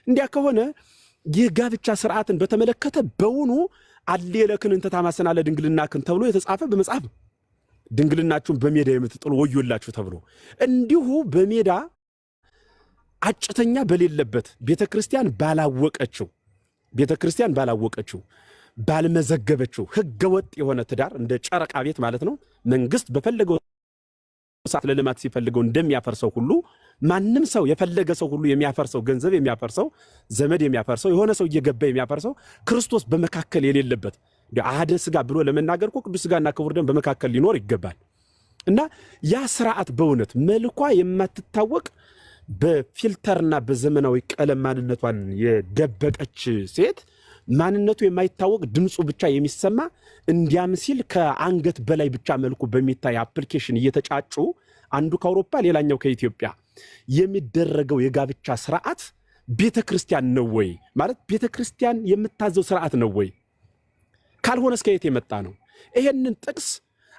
እንዲያ ከሆነ የጋብቻ ስርዓትን በተመለከተ በውኑ አለለክን እንተ ታማሰናለ ድንግልናክን ተብሎ የተጻፈ በመጽሐፍ ድንግልናችሁን በሜዳ የምትጥሉ ወዮላችሁ ተብሎ እንዲሁ በሜዳ አጭተኛ በሌለበት ቤተክርስቲያን ባላወቀችው ባልመዘገበችው ህገወጥ የሆነ ትዳር እንደ ጨረቃ ቤት ማለት ነው መንግስት በፈለገው ሰዓት ለልማት ሲፈልገው እንደሚያፈርሰው ሁሉ ማንንም ሰው የፈለገ ሰው ሁሉ የሚያፈርሰው ገንዘብ የሚያፈርሰው ዘመድ የሚያፈርሰው የሆነ ሰው እየገባ የሚያፈርሰው ክርስቶስ በመካከል የሌለበት አሐደ ሥጋ ብሎ ለመናገር እኮ ቅዱስ ሥጋና ክቡር ደም በመካከል ሊኖር ይገባል እና ያ ስርዓት በእውነት መልኳ የማትታወቅ በፊልተርና በዘመናዊ ቀለም ማንነቷን የደበቀች ሴት ማንነቱ የማይታወቅ ድምጹ ብቻ የሚሰማ እንዲያም ሲል ከአንገት በላይ ብቻ መልኩ በሚታይ አፕሊኬሽን እየተጫጩ አንዱ ከአውሮፓ ሌላኛው ከኢትዮጵያ የሚደረገው የጋብቻ ስርዓት ቤተክርስቲያን ነው ወይ ማለት ቤተክርስቲያን የምታዘው ስርዓት ነው ወይ ካልሆነ እስከ የት የመጣ ነው ይሄንን ጥቅስ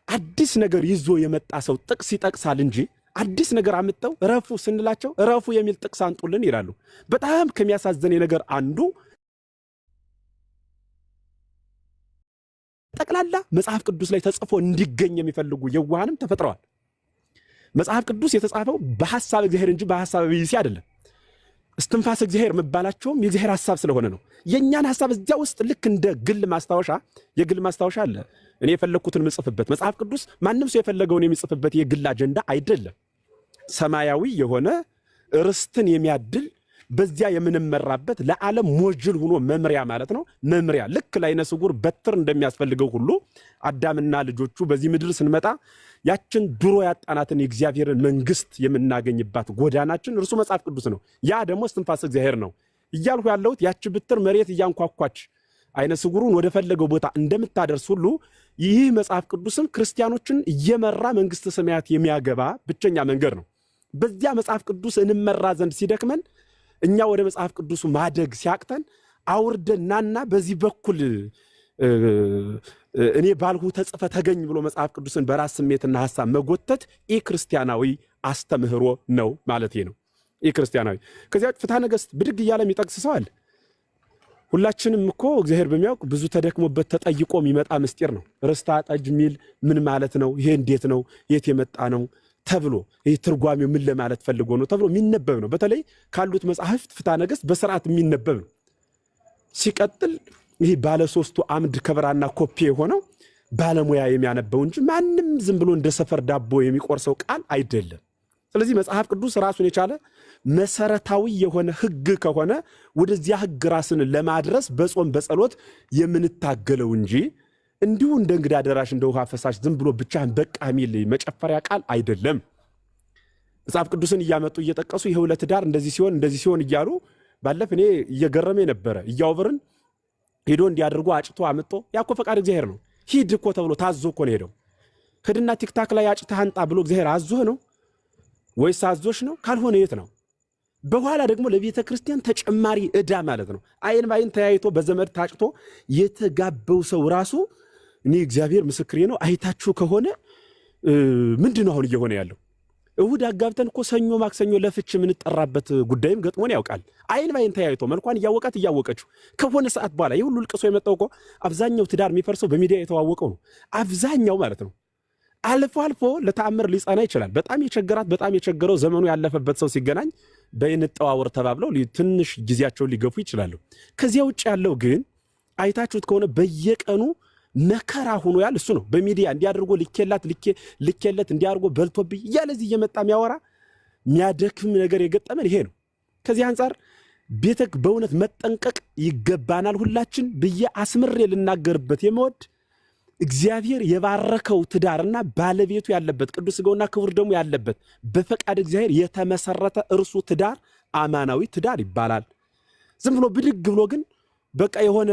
አዲስ ነገር ይዞ የመጣ ሰው ጥቅስ ይጠቅሳል እንጂ አዲስ ነገር አምጣው ረፉ ስንላቸው ረፉ የሚል ጥቅስ አንጡልን ይላሉ በጣም ከሚያሳዝነኝ ነገር አንዱ ጠቅላላ መጽሐፍ ቅዱስ ላይ ተጽፎ እንዲገኝ የሚፈልጉ የዋሃንም ተፈጥረዋል መጽሐፍ ቅዱስ የተጻፈው በሐሳብ እግዚአብሔር እንጂ በሐሳብ ቢሲ አይደለም እስትንፋስ እግዚአብሔር መባላቸውም የእግዚአብሔር ሐሳብ ስለሆነ ነው የኛን ሐሳብ እዚያ ውስጥ ልክ እንደ ግል ማስታወሻ የግል ማስታወሻ አለ እኔ የፈለኩትን ምጽፍበት መጽሐፍ ቅዱስ ማንንም ሰው የፈለገውን የሚጽፍበት የግል አጀንዳ አይደለም ሰማያዊ የሆነ ርስትን የሚያድል በዚያ የምንመራበት ለዓለም ሞጅል ሆኖ መምሪያ ማለት ነው መምሪያ ልክ ለዓይነ ስውር በትር እንደሚያስፈልገው ሁሉ አዳምና ልጆቹ በዚህ ምድር ስንመጣ ያችን ድሮ ያጣናትን የእግዚአብሔርን መንግስት የምናገኝባት ጎዳናችን እርሱ መጽሐፍ ቅዱስ ነው ያ ደግሞ እስትንፋስ እግዚአብሔር ነው እያልሁ ያለሁት ያች ብትር መሬት እያንኳኳች ዓይነ ስውሩን ወደ ፈለገው ቦታ እንደምታደርስ ሁሉ ይህ መጽሐፍ ቅዱስም ክርስቲያኖችን እየመራ መንግስተ ሰማያት የሚያገባ ብቸኛ መንገድ ነው በዚያ መጽሐፍ ቅዱስ እንመራ ዘንድ ሲደክመን እኛ ወደ መጽሐፍ ቅዱስ ማደግ ሲያቅተን አውርደናና በዚህ በኩል እኔ ባልሁ ተጽፈ ተገኝ ብሎ መጽሐፍ ቅዱስን በራስ ስሜትና ሐሳብ መጎተት ኢክርስቲያናዊ አስተምህሮ ነው ማለት ነው ኢክርስቲያናዊ ከዚያ ፍትሐ ነገሥት ብድግ ይያለ የሚጠቅስሰዋል ሁላችንም እኮ እግዚአብሔር በሚያውቅ ብዙ ተደክሞበት ተጠይቆ የሚመጣ ምስጢር ነው ርስታ ጠጅ ሚል ምን ማለት ነው ይሄ እንዴት ነው የት የመጣ ነው ተብሎ ይሄ ትርጓሜው ምን ለማለት ፈልጎ ነው ተብሎ የሚነበብ ነው በተለይ ካሉት መጽሐፍት ፍትሐ ነገሥት በስርዓት የሚነበብ ነው ሲቀጥል ይሄ ባለ ሶስቱ አምድ ከብራና ኮፒ የሆነው ባለሙያ የሚያነበው እንጂ ማንንም ዝም ብሎ እንደ ሰፈር ዳቦ የሚቆርሰው ቃል አይደለም ስለዚህ መጽሐፍ ቅዱስ ራሱን የቻለ መሰረታዊ የሆነ ህግ ከሆነ ወደዚያ ህግ ራስን ለማድረስ በጾም በጸሎት የምንታገለው እንጂ እንዲሁ እንደ እንግዳ ደራሽ እንደ ውሃ ፈሳሽ ዝም ብሎ ብቻን በቃ የሚል መጨፈሪያ ቃል አይደለም መጽሐፍ ቅዱስን እያመጡ እየጠቀሱ ይሄው ለትዳር እንደዚህ ሲሆን እያሉ ባለፈ እኔ እየገረመ ነበር እያውብርን ሄዶ እንዲያደርጉ አጭቶ አመጣ ያኮ ፈቃድ እግዚአብሔር ነው ሂድ እኮ ተብሎ ታዞ እኮ ነው ሄደው ሄድና ቲክታክ ላይ አጭተህ አንጣ ብሎ እግዚአብሔር አዞህ ነው ወይስ አዞሽ ነው ካልሆነ የት ነው በኋላ ደግሞ ለቤተ ክርስቲያን ተጨማሪ ዕዳ ማለት ነው አይን ባይን ተያይቶ በዘመድ ታጭቶ የተጋበው ሰው ራሱ እኔ እግዚአብሔር ምስክሬ ነው አይታችሁ ከሆነ ምንድነው አሁን እየሆነ ያለው እሁድ አጋብተን እኮ ሰኞ ማክሰኞ ለፍች ምን ተጠራበት ጉዳይም ገጥሞን ያውቃል አይን ባይን ተያይቶ መልኳን እያወቀችው ከሆነ ሰዓት በኋላ ይሁሉ ልቅሶ የመጣው እኮ አብዛኛው ትዳር የሚፈርሰው በሚዲያ የተዋወቀው ነው አብዛኛው ማለት ነው አልፎ ለተአምር ሊጻና ይችላል በጣም የቸገረው ዘመኑ ያለፈበት ሰው ሲገናኝ በእንጠዋወር ተባብለው ትንሽ ጊዜያቸው ሊገፉ ይችላሉ ከዚያ ውጭ ያለው ግን አይታችሁት ከሆነ በየቀኑ መከራ ሆኖ ያል እሱ ነው በሚዲያ እንዲያደርጎ ልኬለት እንዲያርጎ በልቶብኝ ያለዚህ እየመጣ የሚያወራ የሚያደክም ነገር የገጠመን ይሄ ነው ከዚህ አንፃር ቤተክ በእውነት መጠንቀቅ ይገባናል ሁላችን በየ አስምሬ ልናገርበት የመወድ እግዚአብሔር የባረከው ትዳርና ባለቤቱ ያለበት ቅዱስ ሥጋውና ክቡር ደሙ ያለበት በፈቃድ እግዚአብሔር የተመሰረተ እርሱ ትዳር አማናዊ ትዳር ይባላል ዝም ብሎ ብድግ ብሎ ግን በቃ የሆነ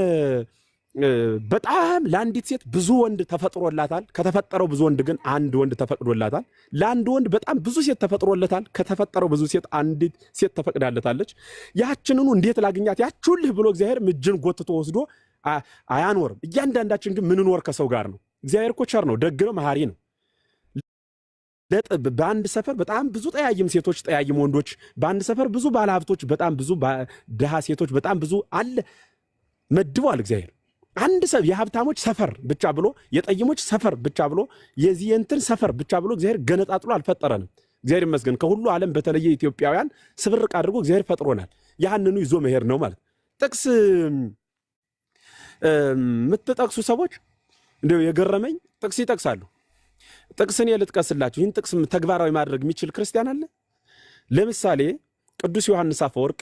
በጣም ለአንዲት ሴት ብዙ ወንድ ተፈጥሮላታል ከተፈጠረው ብዙ ወንድ ግን አንድ ወንድ ተፈቅዶላታል ለአንድ ወንድ በጣም ብዙ ሴት ተፈጥሮለታል ከተፈጠረው ብዙ ሴት አንዲት ሴት ተፈቅዳለታለች ያችንኑ እንዴት ላግኛት ያችሁልህ ብሎ እግዚአብሔር እጅን ጎትቶ ወስዶ አያኖርም እያንዳንዳችን ግን ምን ኖር ከሰው ጋር ነው እግዚአብሔር እኮ ቸር ነው ደግ ነው መሐሪ ነው በአንድ ሰፈር በጣም ብዙ ጠያይም ሴቶች ጠያይም ወንዶች በአንድ ሰፈር ብዙ ባለሀብቶች በጣም ብዙ ድሃ ሴቶች በጣም ብዙ አለ መድቧል እግዚአብሔር። አንድ ሰብ የሀብታሞች ሰፈር ብቻ ብሎ የጠይሞች ሰፈር ብቻ ብሎ የዚህ እንትን ሰፈር ብቻ ብሎ እግዚአብሔር ገነጣጥሎ አልፈጠረንም። እግዚአብሔር ይመስገን ከሁሉ ዓለም በተለየ ኢትዮጵያውያን ስብርቅ አድርጎ እግዚአብሔር ፈጥሮናል። ያንኑ ይዞ መሄድ ነው ማለት። ጥቅስ የምትጠቅሱ ሰዎች እንደው የገረመኝ ጥቅስ ይጠቅሳሉ። ጥቅስን ልጥቀስላችሁ። ይህን ጥቅስ ተግባራዊ ማድረግ የሚችል ክርስቲያን አለ? ለምሳሌ ቅዱስ ዮሐንስ አፈወርቅ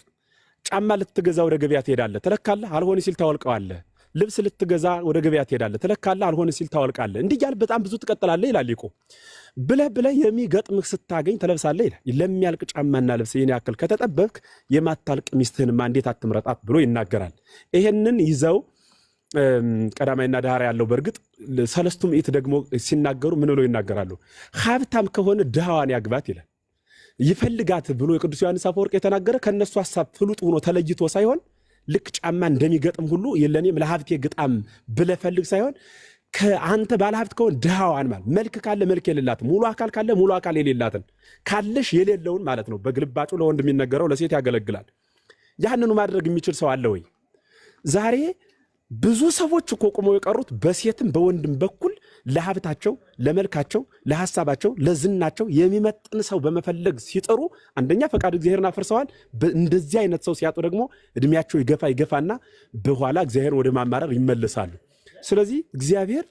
ጫማ ልትገዛ ወደ ገበያ ትሄዳለህ፣ ትለካለህ፣ አልሆነ ሲል ታወልቀዋለህ። ልብስ ልትገዛ ወደ ገበያ ትሄዳለህ፣ ትለካለህ፣ አልሆነ ሲል ታወልቃለህ። እንዲህ እያልህ በጣም ብዙ ትቀጥላለህ ይላል ሊቁ። ብለህ የሚገጥምህ ስታገኝ ትለብሳለህ ይላል። ለሚያልቅ ጫማና ልብስ ይህን ያክል ከተጠበብክ የማታልቅ ሚስትህንማ እንዴት አትምረጣት ብሎ ይናገራል። ይሄንን ይዘው ቀዳማይና ዳህራ ያለው በርግጥ ሰለስቱ ምዕት ደግሞ ሲናገሩ ምን ብለው ይናገራሉ? ሀብታም ከሆነ ድሃዋን ያግባት ይላል። ይፈልጋት ብሎ የቅዱስ ዮሐንስ አፈወርቅ የተናገረ ከነሱ ሐሳብ ፍሉጥ ሆኖ ተለይቶ ሳይሆን ልክ ጫማ እንደሚገጥም ሁሉ የለኔም ለሀብቴ ግጣም ብለፈልግ ሳይሆን ከአንተ ባለሀብት ከሆነ ድሃዋን ማለት መልክ ካለ መልክ የሌላትን፣ ሙሉ አካል ካለ ሙሉ አካል የሌላትን፣ ካለሽ የሌለውን ማለት ነው። በግልባጩ ለወንድ የሚነገረው ለሴት ያገለግላል። ያንኑ ማድረግ የሚችል ሰው አለ ወይ? ዛሬ ብዙ ሰዎች እኮ ቆመው የቀሩት በሴትም በወንድም በኩል ለሀብታቸው፣ ለመልካቸው፣ ለሐሳባቸው፣ ለዝናቸው የሚመጥን ሰው በመፈለግ ሲጠሩ አንደኛ ፈቃድ እግዚአብሔርን አፍርሰዋል። እንደዚህ አይነት ሰው ሲያጡ ደግሞ እድሜያቸው ይገፋና በኋላ እግዚአብሔርን ወደ ማማረር ይመለሳሉ። ስለዚህ እግዚአብሔር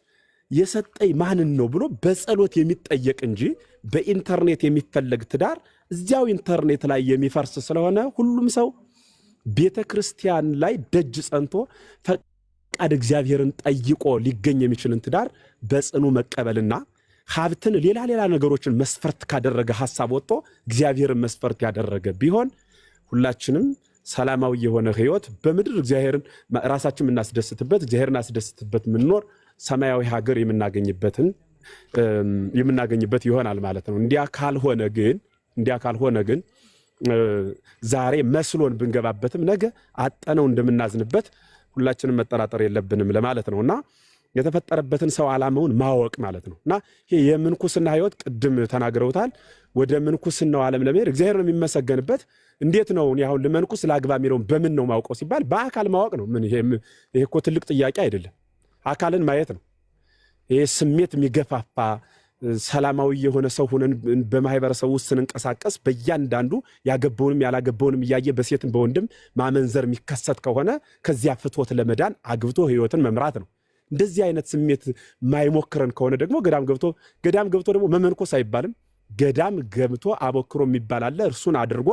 የሰጠኝ ማንን ነው ብሎ በጸሎት የሚጠየቅ እንጂ በኢንተርኔት የሚፈለግ ትዳር እዚያው ኢንተርኔት ላይ የሚፈርስ ስለሆነ ሁሉም ሰው ቤተ ክርስቲያን ላይ ደጅ ጸንቶ ፈቃድ እግዚአብሔርን ጠይቆ ሊገኝ የሚችልን ትዳር በጽኑ መቀበልና ሀብትን ሌላ ነገሮችን መስፈርት ካደረገ ሐሳብ ወጥቶ እግዚአብሔርን መስፈርት ያደረገ ቢሆን ሁላችንም ሰላማዊ የሆነ ህይወት በምድር እግዚአብሔርን ራሳችን የምናስደስትበት እግዚአብሔርን አስደስትበት ምንኖር ሰማያዊ ሀገር የምናገኝበት ይሆናል ማለት ነው። እንዲያ ካልሆነ ግን ዛሬ መስሎን ብንገባበትም ነገ አጠነው እንደምናዝንበት ሁላችንም መጠራጠር የለብንም ለማለት ነውና የተፈጠረበትን ሰው ዓላማውን ማወቅ ማለት ነውና ይሄ የምንኩስና ህይወት ቅድም ተናግረውታል። ወደ ምንኩስናው ዓለም ለመሄድ እግዚአብሔር ነው የሚመሰገንበት። እንዴት ነው ያሁን ለመንኩስ ላግባ የሚለውን በምን ነው ማውቀው ሲባል በአካል ማወቅ ነው። ምን ይሄ እኮ ትልቅ ጥያቄ አይደለም። አካልን ማየት ነው። ይሄ ስሜት የሚገፋፋ ሰላማዊ የሆነ ሰው ሆነን በማህበረሰቡ ውስጥ ስንንቀሳቀስ በእያንዳንዱ ያገባውንም ያላገባውንም እያየ በሴትም በወንድም ማመንዘር የሚከሰት ከሆነ ከዚያ ፍትወት ለመዳን አግብቶ ህይወትን መምራት ነው። እንደዚህ አይነት ስሜት ማይሞክረን ከሆነ ደግሞ ገዳም ገብቶ ደግሞ መመንኮስ አይባልም። ገዳም ገብቶ አቦክሮ የሚባል አለ። እርሱን አድርጎ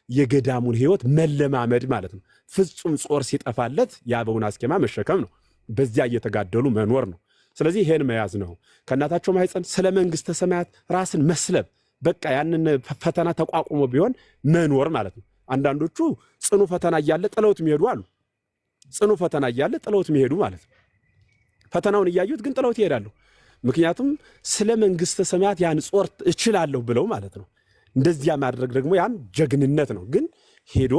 የገዳሙን ህይወት መለማመድ ማለት ነው። ፍጹም ጾር ሲጠፋለት የአበውን አስኬማ መሸከም ነው። በዚያ እየተጋደሉ መኖር ነው። ስለዚህ ይሄን መያዝ ነው። ከእናታቸው ማህፀን ስለ መንግስተ ሰማያት ራስን መስለብ በቃ ያንን ፈተና ተቋቁሞ ቢሆን መኖር ማለት ነው። አንዳንዶቹ ጽኑ ፈተና እያለ ጥለውት የሚሄዱ አሉ። ጽኑ ፈተና እያለ ጥለውት የሚሄዱ ማለት ነው። ፈተናውን እያዩት ግን ጥለውት ይሄዳሉ። ምክንያቱም ስለ መንግስተ ሰማያት ያን ጾር እችላለሁ ብለው ማለት ነው። እንደዚያ ማድረግ ደግሞ ያም ጀግንነት ነው። ግን ሄዶ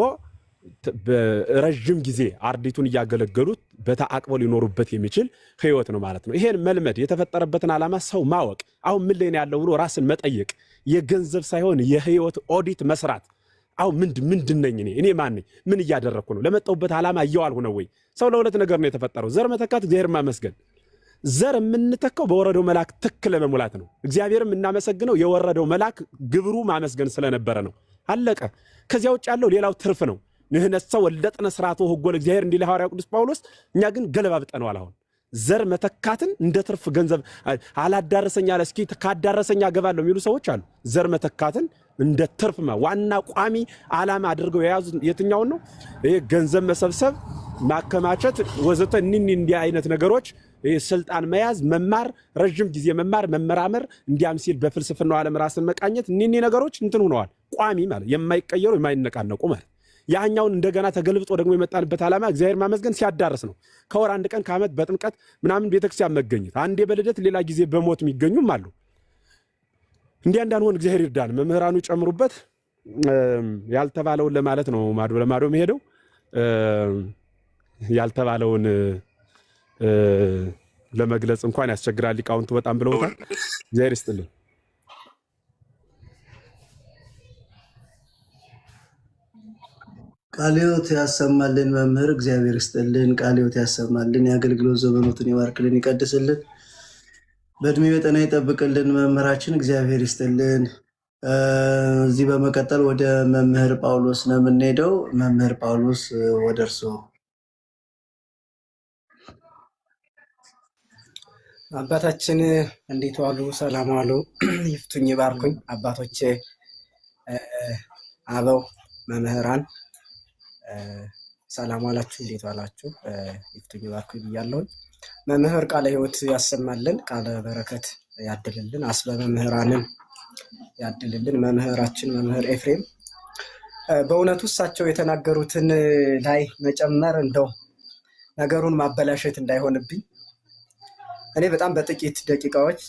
በረጅም ጊዜ አርዲቱን እያገለገሉት በተአቅቦ ሊኖሩበት የሚችል ህይወት ነው ማለት ነው። ይሄን መልመድ የተፈጠረበትን ዓላማ ሰው ማወቅ፣ አሁን ምን ላይ ነው ያለው ብሎ ራስን መጠየቅ፣ የገንዘብ ሳይሆን የህይወት ኦዲት መስራት። አሁን ምንድን ነኝ እኔ ማን ነኝ? ምን እያደረኩ ነው? ለመጣሁበት ዓላማ እየዋልሁ ነው ወይ? ሰው ለሁለት ነገር ነው የተፈጠረው፣ ዘር መተካት፣ እግዚአብሔር ማመስገን። ዘር የምንተካው በወረደው መልአክ ትክ ለመሙላት ነው። እግዚአብሔርም እናመሰግነው የወረደው መልአክ ግብሩ ማመስገን ስለነበረ ነው። አለቀ። ከዚያ ውጭ ያለው ሌላው ትርፍ ነው። ንህነሰ ወለጥነ ስርዓቱ ህጎ ለእግዚአብሔር እንዲል ሐዋርያው ቅዱስ ጳውሎስ። እኛ ግን ገለባብጠነዋል። አሁን ዘር መተካትን እንደ ትርፍ ገንዘብ አላዳረሰኛ አለ። እስኪ ካዳረሰኛ ገባለሁ የሚሉ ሰዎች አሉ። ዘር መተካትን እንደ ትርፍ ዋና ቋሚ ዓላማ አድርገው የያዙት የትኛውን ነው? ይሄ ገንዘብ መሰብሰብ፣ ማከማቸት ወዘተ እንዲህ አይነት ነገሮች፣ ስልጣን መያዝ፣ መማር፣ ረጅም ጊዜ መማር፣ መመራመር፣ እንዲያም ሲል በፍልስፍናው ዓለም ራስን መቃኘት፣ እኒህ ነገሮች እንትን ሆነዋል። ቋሚ ማለት የማይቀየሩ የማይነቃነቁ ማለት ያኛውን እንደገና ተገልብጦ ደግሞ የመጣንበት ዓላማ እግዚአብሔር ማመስገን ሲያዳርስ ነው። ከወር አንድ ቀን ከዓመት በጥምቀት ምናምን ቤተክርስቲያን መገኘት፣ አንዴ በልደት ሌላ ጊዜ በሞት የሚገኙም አሉ። እንዲያ እንዳንሆን እግዚአብሔር ይርዳን። መምህራኑ ጨምሩበት። ያልተባለውን ለማለት ነው ማዶ ለማዶ የሚሄደው ያልተባለውን ለመግለጽ እንኳን ያስቸግራል። ሊቃውንቱ በጣም ብለውታል። እግዚአብሔር ይስጥልን። ቃልዮት ያሰማልን መምህር እግዚአብሔር ይስጥልን። ቃልዮት ያሰማልን፣ የአገልግሎት ዘመኖትን ይባርክልን፣ ይቀድስልን፣ በእድሜ በጤና ይጠብቅልን። መምህራችን እግዚአብሔር ይስጥልን። እዚህ በመቀጠል ወደ መምህር ጳውሎስ ነው የምንሄደው። መምህር ጳውሎስ ወደ እርስዎ። አባታችን እንዴት ዋሉ? ሰላም ዋሉ? ይፍቱኝ ይባርኩኝ። አባቶቼ፣ አበው መምህራን ሰላም ዋላችሁ? እንዴት ዋላችሁ? ይፍቱኝ ይባርኩኝ ብያለሁ። መምህር ቃለ ሕይወት ያሰማልን፣ ቃለ በረከት ያድልልን፣ አስበ መምህራንን ያድልልን። መምህራችን መምህር ኤፍሬም በእውነቱ እሳቸው የተናገሩትን ላይ መጨመር እንደው ነገሩን ማበላሸት እንዳይሆንብኝ እኔ በጣም በጥቂት ደቂቃዎች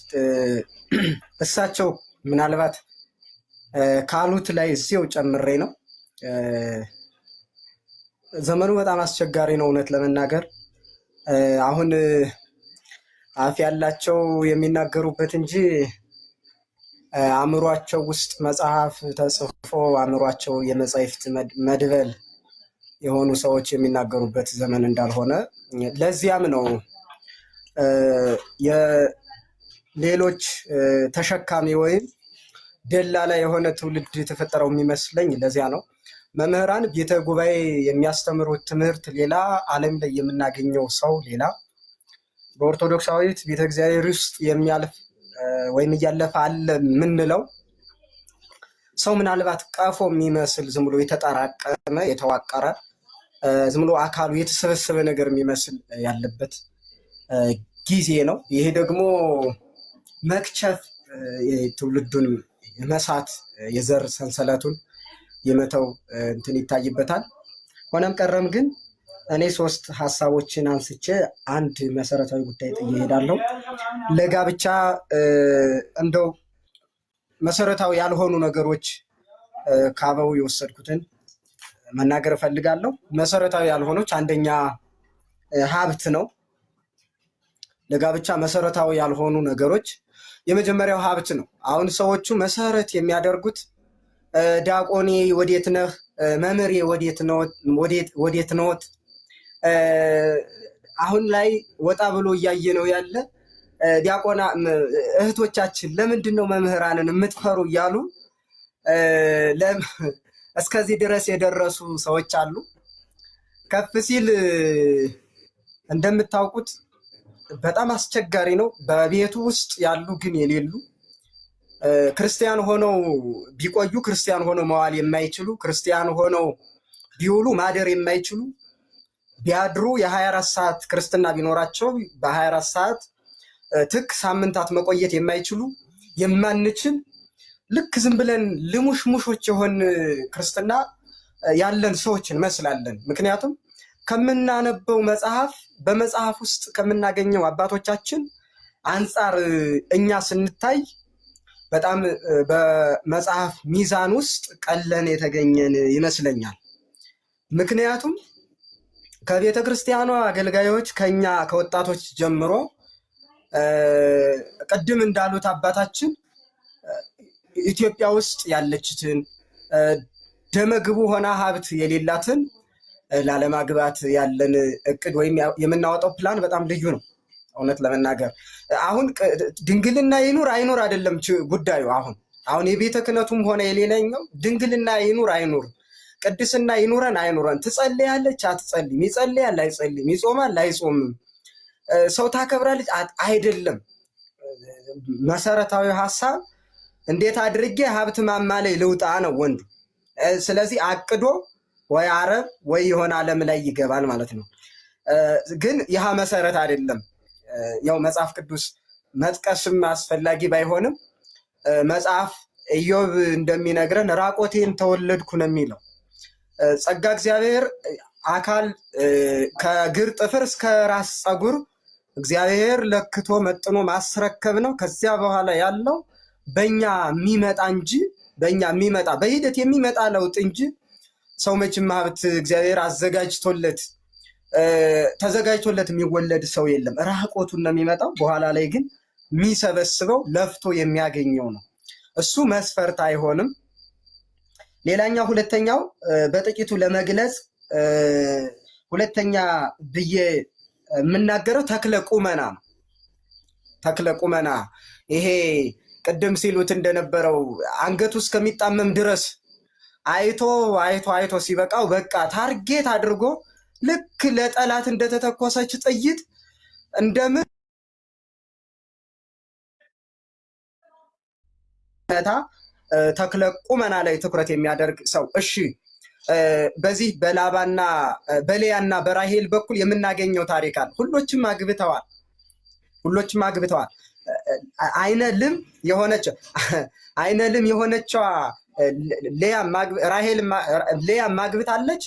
እሳቸው ምናልባት ካሉት ላይ እዚው ጨምሬ ነው። ዘመኑ በጣም አስቸጋሪ ነው እውነት ለመናገር። አሁን አፍ ያላቸው የሚናገሩበት እንጂ አእምሯቸው ውስጥ መጽሐፍ ተጽፎ አእምሯቸው የመጻሕፍት መድበል የሆኑ ሰዎች የሚናገሩበት ዘመን እንዳልሆነ ለዚያም ነው የሌሎች ተሸካሚ ወይም ደላላ የሆነ ትውልድ የተፈጠረው የሚመስለኝ ለዚያ ነው። መምህራን ቤተ ጉባኤ የሚያስተምሩት ትምህርት ሌላ፣ ዓለም ላይ የምናገኘው ሰው ሌላ። በኦርቶዶክሳዊት ቤተ እግዚአብሔር ውስጥ የሚያልፍ ወይም እያለፈ አለ የምንለው ሰው ምናልባት ቀፎ የሚመስል ዝም ብሎ የተጠራቀመ የተዋቀረ ዝም ብሎ አካሉ የተሰበሰበ ነገር የሚመስል ያለበት ጊዜ ነው። ይሄ ደግሞ መክቸፍ ትውልዱን መሳት የዘር ሰንሰለቱን የመተው እንትን ይታይበታል። ሆነም ቀረም ግን እኔ 3 ሀሳቦችን አንስቼ አንድ መሰረታዊ ጉዳይ ጥዬ እሄዳለሁ። ለጋብቻ እንደው መሰረታዊ ያልሆኑ ነገሮች ካበው የወሰድኩትን መናገር እፈልጋለሁ። መሰረታዊ ያልሆኖች አንደኛ ሀብት ነው። ለጋብቻ መሰረታዊ ያልሆኑ ነገሮች የመጀመሪያው ሀብት ነው። አሁን ሰዎቹ መሰረት የሚያደርጉት ዲያቆኔ ወዴት ነህ፣ መምህሬ ወዴት ነዎት፣ አሁን ላይ ወጣ ብሎ እያየ ነው ያለ ዲያቆና እህቶቻችን ለምንድን ነው መምህራንን የምትፈሩ እያሉ እስከዚህ ድረስ የደረሱ ሰዎች አሉ። ከፍ ሲል እንደምታውቁት በጣም አስቸጋሪ ነው። በቤቱ ውስጥ ያሉ ግን የሌሉ ክርስቲያን ሆነው ቢቆዩ ክርስቲያን ሆነው መዋል የማይችሉ ክርስቲያን ሆነው ቢውሉ ማደር የማይችሉ ቢያድሩ የ24 ሰዓት ክርስትና ቢኖራቸው በ24 ሰዓት ትክ ሳምንታት መቆየት የማይችሉ የማንችል ልክ ዝም ብለን ልሙሽሙሾች የሆን ክርስትና ያለን ሰዎች እንመስላለን። ምክንያቱም ከምናነበው መጽሐፍ በመጽሐፍ ውስጥ ከምናገኘው አባቶቻችን አንጻር እኛ ስንታይ በጣም በመጽሐፍ ሚዛን ውስጥ ቀለን የተገኘን ይመስለኛል። ምክንያቱም ከቤተ ክርስቲያኗ አገልጋዮች ከኛ ከወጣቶች ጀምሮ ቅድም እንዳሉት አባታችን ኢትዮጵያ ውስጥ ያለችትን ደመግቡ ሆና ሀብት የሌላትን ላለማግባት ያለን እቅድ ወይም የምናወጣው ፕላን በጣም ልዩ ነው። እውነት ለመናገር አሁን ድንግልና ይኑር አይኑር አይደለም ጉዳዩ። አሁን የቤተ ክህነቱም ሆነ የሌላኛው ድንግልና ይኑር አይኑር፣ ቅድስና ይኑረን አይኑረን፣ ትጸልያለች አትጸልይም፣ ይጸልያል አይጸልይም፣ ይጾማል አይጾምም፣ ሰው ታከብራለች አይደለም። መሰረታዊ ሀሳብ እንዴት አድርጌ ሀብት ማማ ላይ ልውጣ ነው ወንዱ። ስለዚህ አቅዶ ወይ አረብ ወይ የሆነ ዓለም ላይ ይገባል ማለት ነው። ግን ይህ መሰረት አይደለም። ያው መጽሐፍ ቅዱስ መጥቀስም አስፈላጊ ባይሆንም መጽሐፍ ኢዮብ እንደሚነግረን ራቆቴን ተወለድኩ ነው የሚለው። ጸጋ እግዚአብሔር አካል ከእግር ጥፍር እስከ ራስ ፀጉር እግዚአብሔር ለክቶ መጥኖ ማስረከብ ነው። ከዚያ በኋላ ያለው በእኛ የሚመጣ እንጂ በእኛ የሚመጣ በሂደት የሚመጣ ለውጥ እንጂ ሰው መቼም ሀብት እግዚአብሔር ተዘጋጅቶለት የሚወለድ ሰው የለም። ራቆቱን ነው የሚመጣው። በኋላ ላይ ግን የሚሰበስበው ለፍቶ የሚያገኘው ነው። እሱ መስፈርት አይሆንም። ሌላኛው ሁለተኛው በጥቂቱ ለመግለጽ ሁለተኛ ብዬ የምናገረው ተክለ ቁመና ነው። ተክለ ቁመና ይሄ ቅድም ሲሉት እንደነበረው አንገቱ እስከሚጣመም ድረስ አይቶ አይቶ አይቶ ሲበቃው በቃ ታርጌት አድርጎ ልክ ለጠላት እንደተተኮሰች ጥይት እንደምን ተክለ ቁመና ላይ ትኩረት የሚያደርግ ሰው። እሺ በዚህ በላባና በሌያና በራሄል በኩል የምናገኘው ታሪክ አለ። ሁሎችም አግብተዋል። አይነ ልም የሆነችዋ ሌያ ማግብታለች።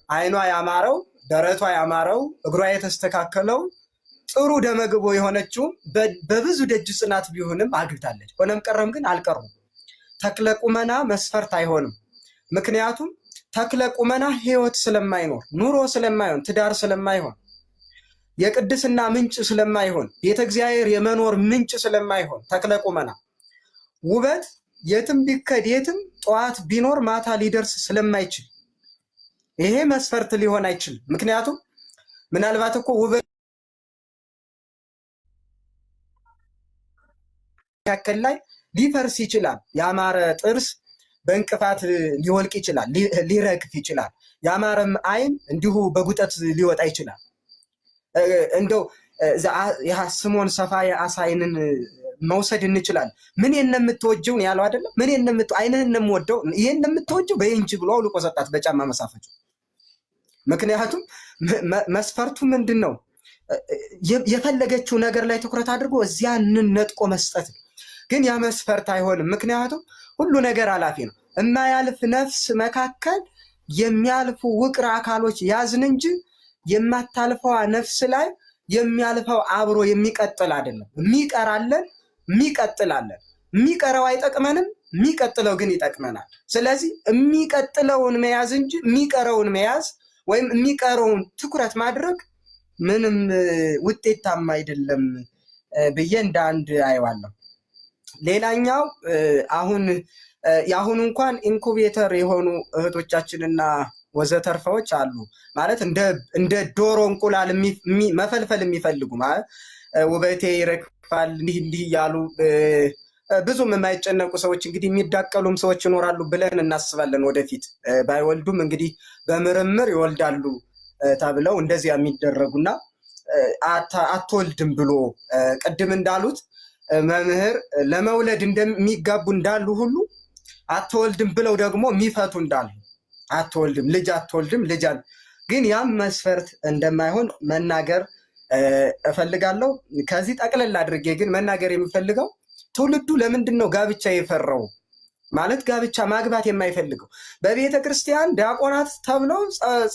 አይኗ ያማረው፣ ደረቷ ያማረው፣ እግሯ የተስተካከለው ጥሩ ደመግቦ የሆነችው በብዙ ደጅ ጽናት ቢሆንም አግብታለች። ሆነም ቀረም ግን አልቀሩም። ተክለ ቁመና መስፈርት አይሆንም። ምክንያቱም ተክለ ቁመና ህይወት ስለማይኖር፣ ኑሮ ስለማይሆን፣ ትዳር ስለማይሆን፣ የቅድስና ምንጭ ስለማይሆን፣ ቤተ እግዚአብሔር የመኖር ምንጭ ስለማይሆን፣ ተክለ ቁመና ውበት የትም ቢከድ የትም ጠዋት ቢኖር ማታ ሊደርስ ስለማይችል ይሄ መስፈርት ሊሆን አይችልም። ምክንያቱም ምናልባት እኮ ውበት መካከል ላይ ሊፈርስ ይችላል። ያማረ ጥርስ በእንቅፋት ሊወልቅ ይችላል፣ ሊረግፍ ይችላል። ያማረም አይን እንዲሁ በጉጠት ሊወጣ ይችላል። እንደው ስምዖን ሰፋ የአሳ አይንን መውሰድ እንችላለን። ምን የምትወጂውን ያለው አይደለም። ምን አይንህን የምወደው ይሄን የምትወጂው በእንጂ ብሎ አውልቆ ሰጣት በጫማ መሳፈጫ። ምክንያቱም መስፈርቱ ምንድን ነው? የፈለገችው ነገር ላይ ትኩረት አድርጎ እዚያ ነጥቆ መስጠት ነው። ግን ያ መስፈርት አይሆንም። ምክንያቱም ሁሉ ነገር አላፊ ነው። የማያልፍ ነፍስ መካከል የሚያልፉ ውቅር አካሎች ያዝን እንጂ የማታልፈዋ ነፍስ ላይ የሚያልፈው አብሮ የሚቀጥል አይደለም። የሚቀራለን፣ የሚቀጥላለን። የሚቀረው አይጠቅመንም፣ የሚቀጥለው ግን ይጠቅመናል። ስለዚህ የሚቀጥለውን መያዝ እንጂ የሚቀረውን መያዝ ወይም የሚቀረውን ትኩረት ማድረግ ምንም ውጤታማ አይደለም ብዬ እንደ አንድ አየዋለሁ። ሌላኛው የአሁኑ እንኳን ኢንኩቤተር የሆኑ እህቶቻችንና ወዘተርፈዎች አሉ። ማለት እንደ ዶሮ እንቁላል መፈልፈል የሚፈልጉ ማለት ውበቴ ይረግፋል እንዲህ እያሉ ብዙም የማይጨነቁ ሰዎች እንግዲህ የሚዳቀሉም ሰዎች ይኖራሉ ብለን እናስባለን። ወደፊት ባይወልዱም እንግዲህ በምርምር ይወልዳሉ ተብለው እንደዚያ የሚደረጉና አትወልድም ብሎ ቅድም እንዳሉት መምህር ለመውለድ እንደሚጋቡ እንዳሉ ሁሉ አትወልድም ብለው ደግሞ የሚፈቱ እንዳሉ ልጅ አትወልድም ግን ያም መስፈርት እንደማይሆን መናገር እፈልጋለሁ። ከዚህ ጠቅለል አድርጌ ግን መናገር የምፈልገው ትውልዱ ለምንድን ነው ጋብቻ የፈራው? ማለት ጋብቻ ማግባት የማይፈልገው በቤተ ክርስቲያን ዲያቆናት ተብለው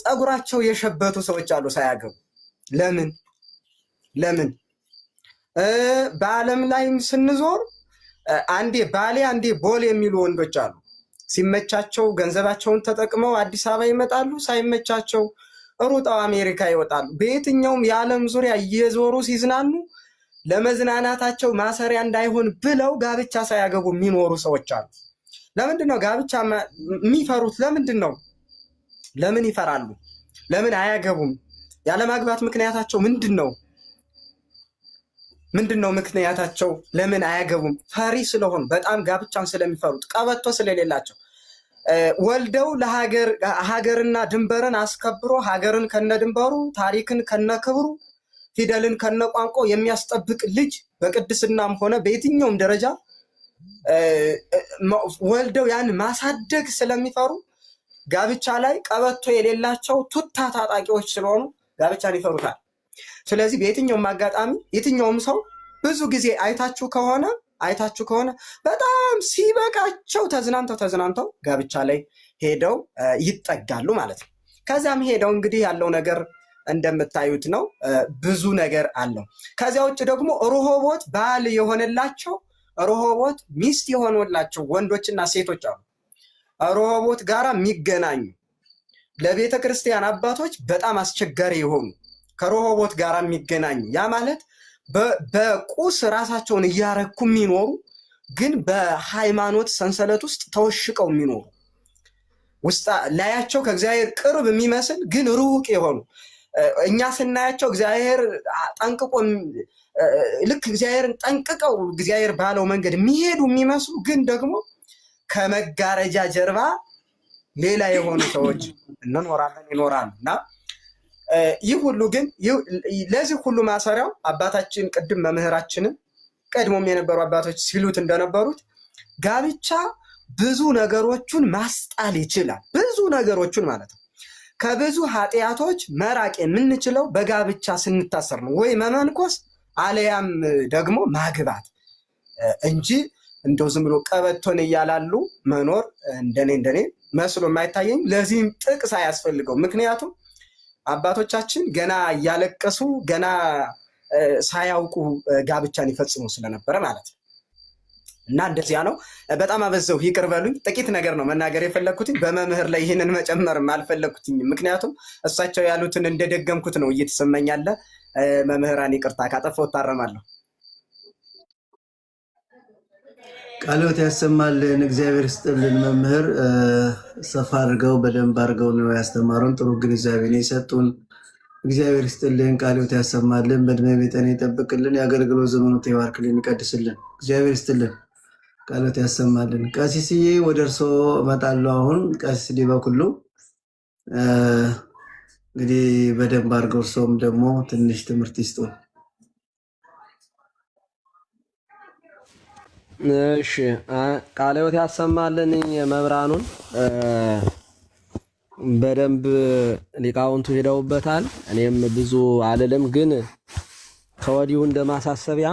ፀጉራቸው የሸበቱ ሰዎች አሉ ሳያገቡ። ለምን? በዓለም ላይም ስንዞር አንዴ ባሌ አንዴ ቦሌ የሚሉ ወንዶች አሉ። ሲመቻቸው ገንዘባቸውን ተጠቅመው አዲስ አበባ ይመጣሉ፣ ሳይመቻቸው ሩጠው አሜሪካ ይወጣሉ። በየትኛውም የዓለም ዙሪያ እየዞሩ ሲዝናኑ ለመዝናናታቸው ማሰሪያ እንዳይሆን ብለው ጋብቻ ሳያገቡ የሚኖሩ ሰዎች አሉ። ለምንድን ነው ጋብቻ የሚፈሩት? ለምን ይፈራሉ? ለምን አያገቡም? ያለማግባት ምክንያታቸው ምንድን ነው ምክንያታቸው? ለምን አያገቡም? ፈሪ ስለሆኑ፣ በጣም ጋብቻን ስለሚፈሩት፣ ቀበቶ ስለሌላቸው። ወልደው ሀገርና ድንበርን አስከብሮ ሀገርን ከነድንበሩ፣ ታሪክን ከነክብሩ፣ ፊደልን ከነቋንቋ የሚያስጠብቅ ልጅ በቅድስናም ሆነ በየትኛውም ደረጃ ወልደው ያን ማሳደግ ስለሚፈሩ ጋብቻ ላይ ቀበቶ የሌላቸው ቱታ ታጣቂዎች ስለሆኑ ጋብቻን ይፈሩታል። ስለዚህ በየትኛውም አጋጣሚ የትኛውም ሰው ብዙ ጊዜ አይታችሁ ከሆነ በጣም ሲበቃቸው ተዝናንተው ጋብቻ ላይ ሄደው ይጠጋሉ ማለት ነው። ከዛም ሄደው እንግዲህ ያለው ነገር እንደምታዩት ነው። ብዙ ነገር አለው። ከዚያ ውጭ ደግሞ ሮሆቦት ባል የሆነላቸው ሮሆቦት ሚስት የሆነላቸው ወንዶችና ሴቶች አሉ። ሮሆቦት ጋራ የሚገናኙ ለቤተ ክርስቲያን አባቶች በጣም አስቸጋሪ የሆኑ ከሮሆቦት ጋራ የሚገናኙ ያ ማለት በቁስ ራሳቸውን እያረኩ የሚኖሩ ግን በሃይማኖት ሰንሰለት ውስጥ ተወሽቀው የሚኖሩ ውስጣ ላያቸው ከእግዚአብሔር ቅርብ የሚመስል ግን ሩቅ የሆኑ እኛ ስናያቸው እግዚአብሔር ጠንቅቆ ልክ እግዚአብሔርን ጠንቅቀው እግዚአብሔር ባለው መንገድ የሚሄዱ የሚመስሉ ግን ደግሞ ከመጋረጃ ጀርባ ሌላ የሆኑ ሰዎች ይኖራሉ። እና ይህ ሁሉ ግን ለዚህ ሁሉ ማሰሪያው አባታችን ቅድም መምህራችንን ቀድሞም የነበሩ አባቶች ሲሉት እንደነበሩት ጋብቻ ብዙ ነገሮችን ማስጣል ይችላል። ብዙ ነገሮችን ማለት ነው። ከብዙ ኃጢአቶች መራቅ የምንችለው በጋብቻ ስንታሰር ነው፣ ወይ መመንኮስ አለያም ደግሞ ማግባት እንጂ እንደው ዝም ብሎ ቀበቶን እያላሉ መኖር እንደኔ መስሎ የማይታየኝ። ለዚህም ጥቅስ አያስፈልገው። ምክንያቱም አባቶቻችን ገና እያለቀሱ ገና ሳያውቁ ጋብቻን ይፈጽሙ ስለነበረ ማለት ነው። እና እንደዚያ ነው። በጣም አበዛው፣ ይቅር በሉኝ። ጥቂት ነገር ነው መናገር የፈለግኩትኝ። በመምህር ላይ ይህንን መጨመርም አልፈለግኩትኝ። ምክንያቱም እሳቸው ያሉትን እንደደገምኩት ነው እየተሰማኝ ያለ። መምህራን ይቅርታ ካጠፋሁ እታረማለሁ። ቃልዎት ያሰማልን፣ እግዚአብሔር ይስጥልን። መምህር ሰፋ አድርገው በደንብ አድርገው ነው ያስተማሩን። ጥሩ ግንዛቤ ነው የሰጡን። እግዚአብሔር ይስጥልን፣ ቃልዎት ያሰማልን፣ በእድሜ በጤና ይጠብቅልን፣ የአገልግሎት ዘመኑን ይባርክልን፣ ይቀድስልን። እግዚአብሔር ይስጥልን፣ ቃልዎት ያሰማልን። ቀሲስዬ ወደ እርስዎ እመጣለሁ አሁን። ቀሲስ ዲበኩሉ እንግዲህ በደንብ አድርገው እርስዎም ደግሞ ትንሽ ትምህርት ይስጡን። እሺ፣ ቃልዎት ያሰማልን መምህራኑን በደንብ ሊቃውንቱ ሄደውበታል። እኔም ብዙ አልልም፣ ግን ከወዲሁ እንደማሳሰቢያ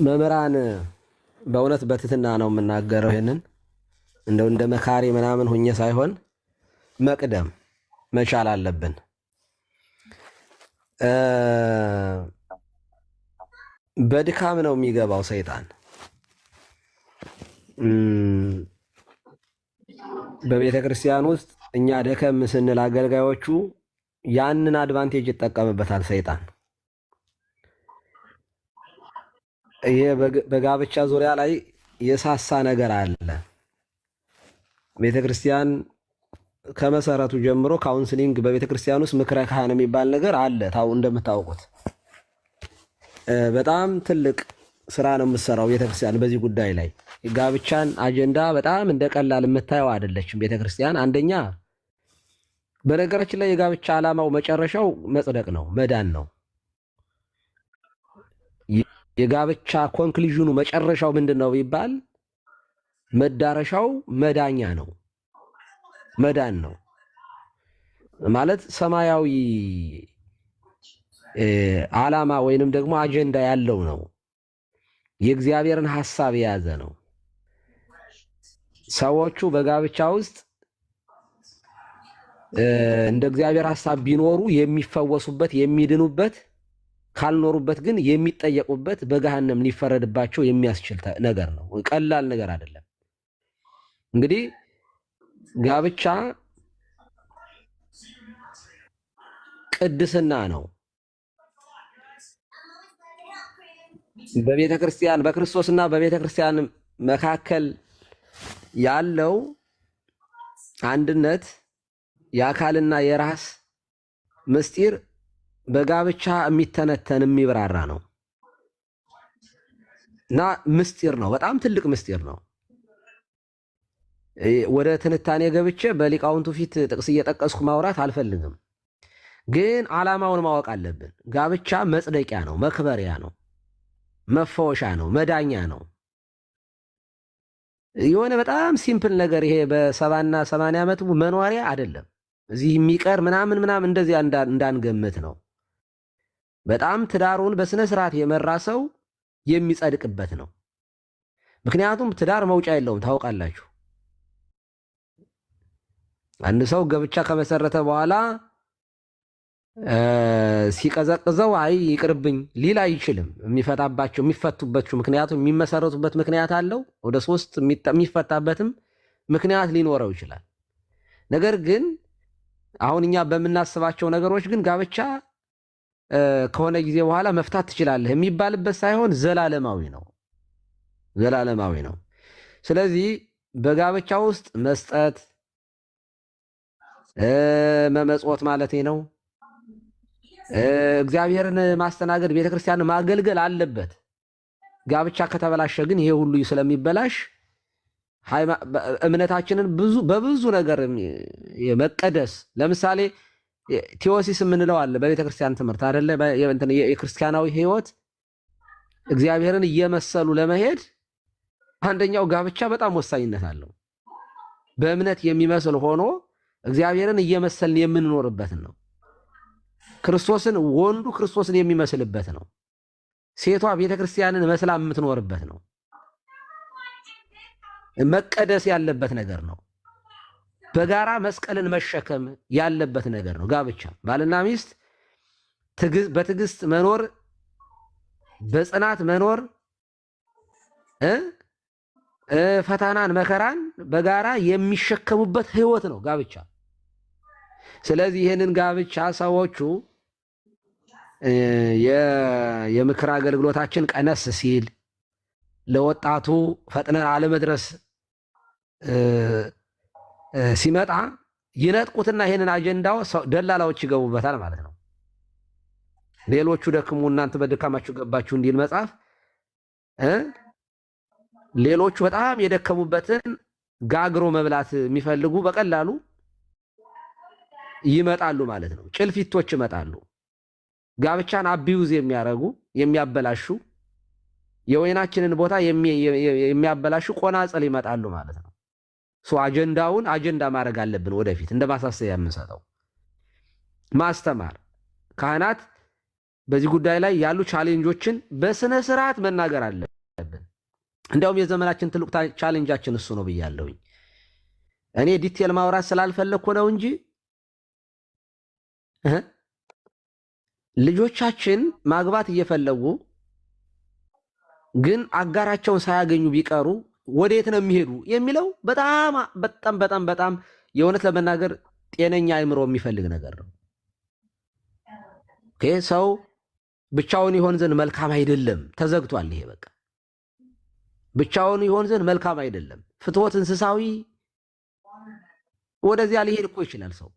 መምህራን በእውነት በትህትና ነው የምናገረው። ይሄንን እንደው እንደ መካሪ ምናምን ሁኜ ሳይሆን መቅደም መቻል አለብን። በድካም ነው የሚገባው ሰይጣን። በቤተ ክርስቲያን ውስጥ እኛ ደከም ስንል አገልጋዮቹ ያንን አድቫንቴጅ ይጠቀምበታል ሰይጣን። ይሄ በጋብቻ ዙሪያ ላይ የሳሳ ነገር አለ። ቤተ ክርስቲያን ከመሰረቱ ጀምሮ ካውንስሊንግ በቤተ ክርስቲያን ውስጥ ምክረ ካህን የሚባል ነገር አለ። እንደምታውቁት በጣም ትልቅ ስራ ነው የምትሰራው ቤተክርስቲያን በዚህ ጉዳይ ላይ። ጋብቻን አጀንዳ በጣም እንደቀላል የምታየው አይደለችም ቤተክርስቲያን። አንደኛ በነገራችን ላይ የጋብቻ ዓላማው መጨረሻው መጽደቅ ነው፣ መዳን ነው። የጋብቻ ኮንክሉዥኑ መጨረሻው ምንድን ነው ቢባል መዳረሻው መዳኛ ነው፣ መዳን ነው ማለት ሰማያዊ ዓላማ ወይንም ደግሞ አጀንዳ ያለው ነው። የእግዚአብሔርን ሐሳብ የያዘ ነው። ሰዎቹ በጋብቻ ውስጥ እንደ እግዚአብሔር ሐሳብ ቢኖሩ የሚፈወሱበት፣ የሚድኑበት፣ ካልኖሩበት ግን የሚጠየቁበት፣ በገሃነም ሊፈረድባቸው የሚያስችል ነገር ነው። ቀላል ነገር አይደለም። እንግዲህ ጋብቻ ቅድስና ነው። በቤተ ክርስቲያን በክርስቶስና በቤተ ክርስቲያን መካከል ያለው አንድነት የአካልና የራስ ምስጢር በጋብቻ የሚተነተን የሚብራራ ነው እና ምስጢር ነው። በጣም ትልቅ ምስጢር ነው። ወደ ትንታኔ ገብቼ በሊቃውንቱ ፊት ጥቅስ እየጠቀስኩ ማውራት አልፈልግም፣ ግን ዓላማውን ማወቅ አለብን። ጋብቻ መጽደቂያ ነው፣ መክበሪያ ነው፣ መፈወሻ ነው፣ መዳኛ ነው። የሆነ በጣም ሲምፕል ነገር ይሄ በ70 እና 80 ዓመት መኖሪያ አይደለም። እዚህ የሚቀር ምናምን እንደዚያ እንዳንገምት ነው። በጣም ትዳሩን በስነ ስርዓት የመራ ሰው የሚጸድቅበት ነው። ምክንያቱም ትዳር መውጫ የለውም። ታውቃላችሁ፣ አንድ ሰው ጋብቻ ከመሰረተ በኋላ ሲቀዘቅዘው አይ ይቅርብኝ ሊል አይችልም። የሚፈቱባቸው ምክንያቱም የሚመሰረቱበት ምክንያት አለው። ወደ 3 የሚፈታበትም ምክንያት ሊኖረው ይችላል። ነገር ግን አሁን እኛ በምናስባቸው ነገሮች ግን ጋብቻ ከሆነ ጊዜ በኋላ መፍታት ትችላለህ የሚባልበት ሳይሆን ዘላለማዊ ነው። ዘላለማዊ ነው። ስለዚህ በጋብቻ ውስጥ መስጠት መመጽወት ማለት ነው። እግዚአብሔርን ማስተናገድ ቤተክርስቲያን ማገልገል አለበት። ጋብቻ ከተበላሸ ግን ይሄ ሁሉ ስለሚበላሽ እምነታችንን በብዙ ነገር መቀደስ ለምሳሌ ቴዎሲስ የምንለው አለ በቤተክርስቲያን ትምህርት አይደለ? የክርስቲያናዊ ሕይወት እግዚአብሔርን እየመሰሉ ለመሄድ አንደኛው ጋብቻ በጣም ወሳኝነት አለው። በእምነት የሚመስል ሆኖ እግዚአብሔርን እየመሰልን የምንኖርበትን ነው። ክርስቶስን ወንዱ ክርስቶስን የሚመስልበት ነው። ሴቷ ቤተክርስቲያንን መስላ የምትኖርበት ነው። መቀደስ ያለበት ነገር ነው። በጋራ መስቀልን መሸከም ያለበት ነገር ነው። ጋብቻ ባልና ሚስት በትዕግስት መኖር፣ በጽናት መኖር፣ ፈተናን መከራን በጋራ የሚሸከሙበት ህይወት ነው ጋብቻ። ስለዚህ ይህንን ጋብቻ ሰዎቹ የምክር አገልግሎታችን ቀነስ ሲል ለወጣቱ ፈጥነን አለመድረስ ሲመጣ ይነጥቁትና ይሄንን አጀንዳው ደላላዎች ይገቡበታል ማለት ነው። ሌሎቹ ደክሙ እናንተ በድካማችሁ ገባችሁ እንዲል መጽሐፍ ሌሎቹ በጣም የደከሙበትን ጋግሮ መብላት የሚፈልጉ በቀላሉ ይመጣሉ ማለት ነው። ጭልፊቶች ይመጣሉ። ጋብቻን አቢዩዝ የሚያረጉ የሚያበላሹ የወይናችንን ቦታ የሚያበላሹ ቆናጸል ይመጣሉ ማለት ነው። አጀንዳውን አጀንዳ ማድረግ አለብን። ወደፊት እንደ ማሳሰቢያ የምንሰጠው ማስተማር፣ ካህናት በዚህ ጉዳይ ላይ ያሉ ቻሌንጆችን በስነ ስርዓት መናገር አለብን። እንዲያውም የዘመናችን ትልቁ ቻሌንጃችን እሱ ነው ብያለሁኝ። እኔ ዲቴል ማውራት ስላልፈለግኩ ነው እንጂ ልጆቻችን ማግባት እየፈለጉ ግን አጋራቸውን ሳያገኙ ቢቀሩ ወዴት ነው የሚሄዱ የሚለው በጣም በጣም በጣም በጣም የእውነት ለመናገር ጤነኛ አይምሮ የሚፈልግ ነገር ነው። ሰው ብቻውን ይሆን ዘንድ መልካም አይደለም። ተዘግቷል። ይሄ በቃ ብቻውን ይሆን ዘንድ መልካም አይደለም። ፍትወት እንስሳዊ ወደዚያ ሊሄድ እኮ ይችላል ሰው።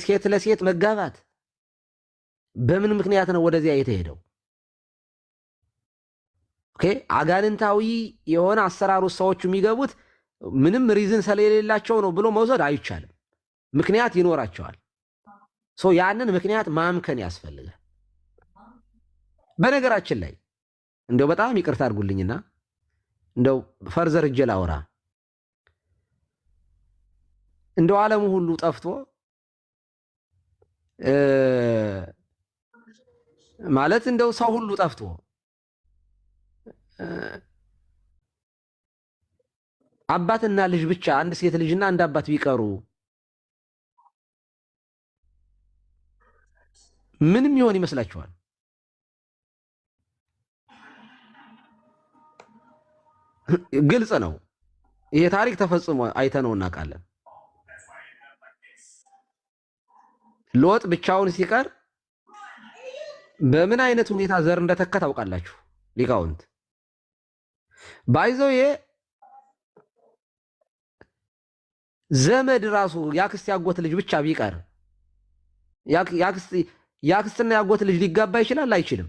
ሴት ለሴት መጋባት በምን ምክንያት ነው ወደዚያ የተሄደው? አጋንንታዊ የሆነ አሰራሩ ሰዎች የሚገቡት ምንም ሪዝን ስለሌላቸው ነው ብሎ መውሰድ አይቻልም። ምክንያት ይኖራቸዋል። ያንን ምክንያት ማምከን ያስፈልጋል። በነገራችን ላይ እንደው በጣም ይቅርታ አድርጉልኝና እንደው ፈርዘር እጄ ላውራ። እንደው ዓለሙ ሁሉ ጠፍቶ ማለት እንደው ሰው ሁሉ ጠፍቶ አባትና ልጅ ብቻ አንድ ሴት ልጅና አንድ አባት ቢቀሩ ምንም ይሆን ይመስላችኋል? ግልጽ ነው። ይሄ ታሪክ ተፈጽሞ አይተነው እናውቃለን። ሎጥ ብቻውን ሲቀር በምን አይነት ሁኔታ ዘር እንደተካ ታውቃላችሁ ሊቃውንት። ባይዘው ዘመድ ራሱ ያክስት ያጎት ልጅ ብቻ ቢቀር ያክስትና ያጎት ልጅ ሊጋባ ይችላል? አይችልም።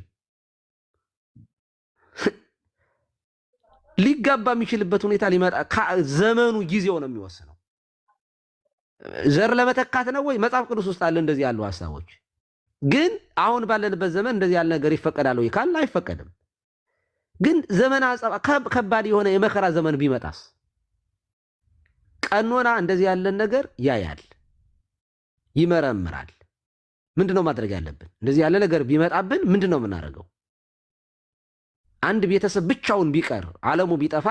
ሊጋባ የሚችልበት ሁኔታ ሊመጣ ዘመኑ ጊዜው ነው የሚወስነው። ዘር ለመተካት ነው ወይ? መጽሐፍ ቅዱስ ውስጥ አለ እንደዚህ ያሉ ሐሳቦች። ግን አሁን ባለንበት ዘመን እንደዚህ ያለ ነገር ይፈቀዳል ወይ ካለ አይፈቀድም። ግን ዘመን ከባድ የሆነ የመከራ ዘመን ቢመጣስ? ቀኖና እንደዚህ ያለን ነገር ያያል፣ ይመረምራል። ምንድነው ማድረግ ያለብን? እንደዚህ ያለ ነገር ቢመጣብን ምንድነው የምናደርገው? አንድ ቤተሰብ ብቻውን ቢቀር ዓለሙ ቢጠፋ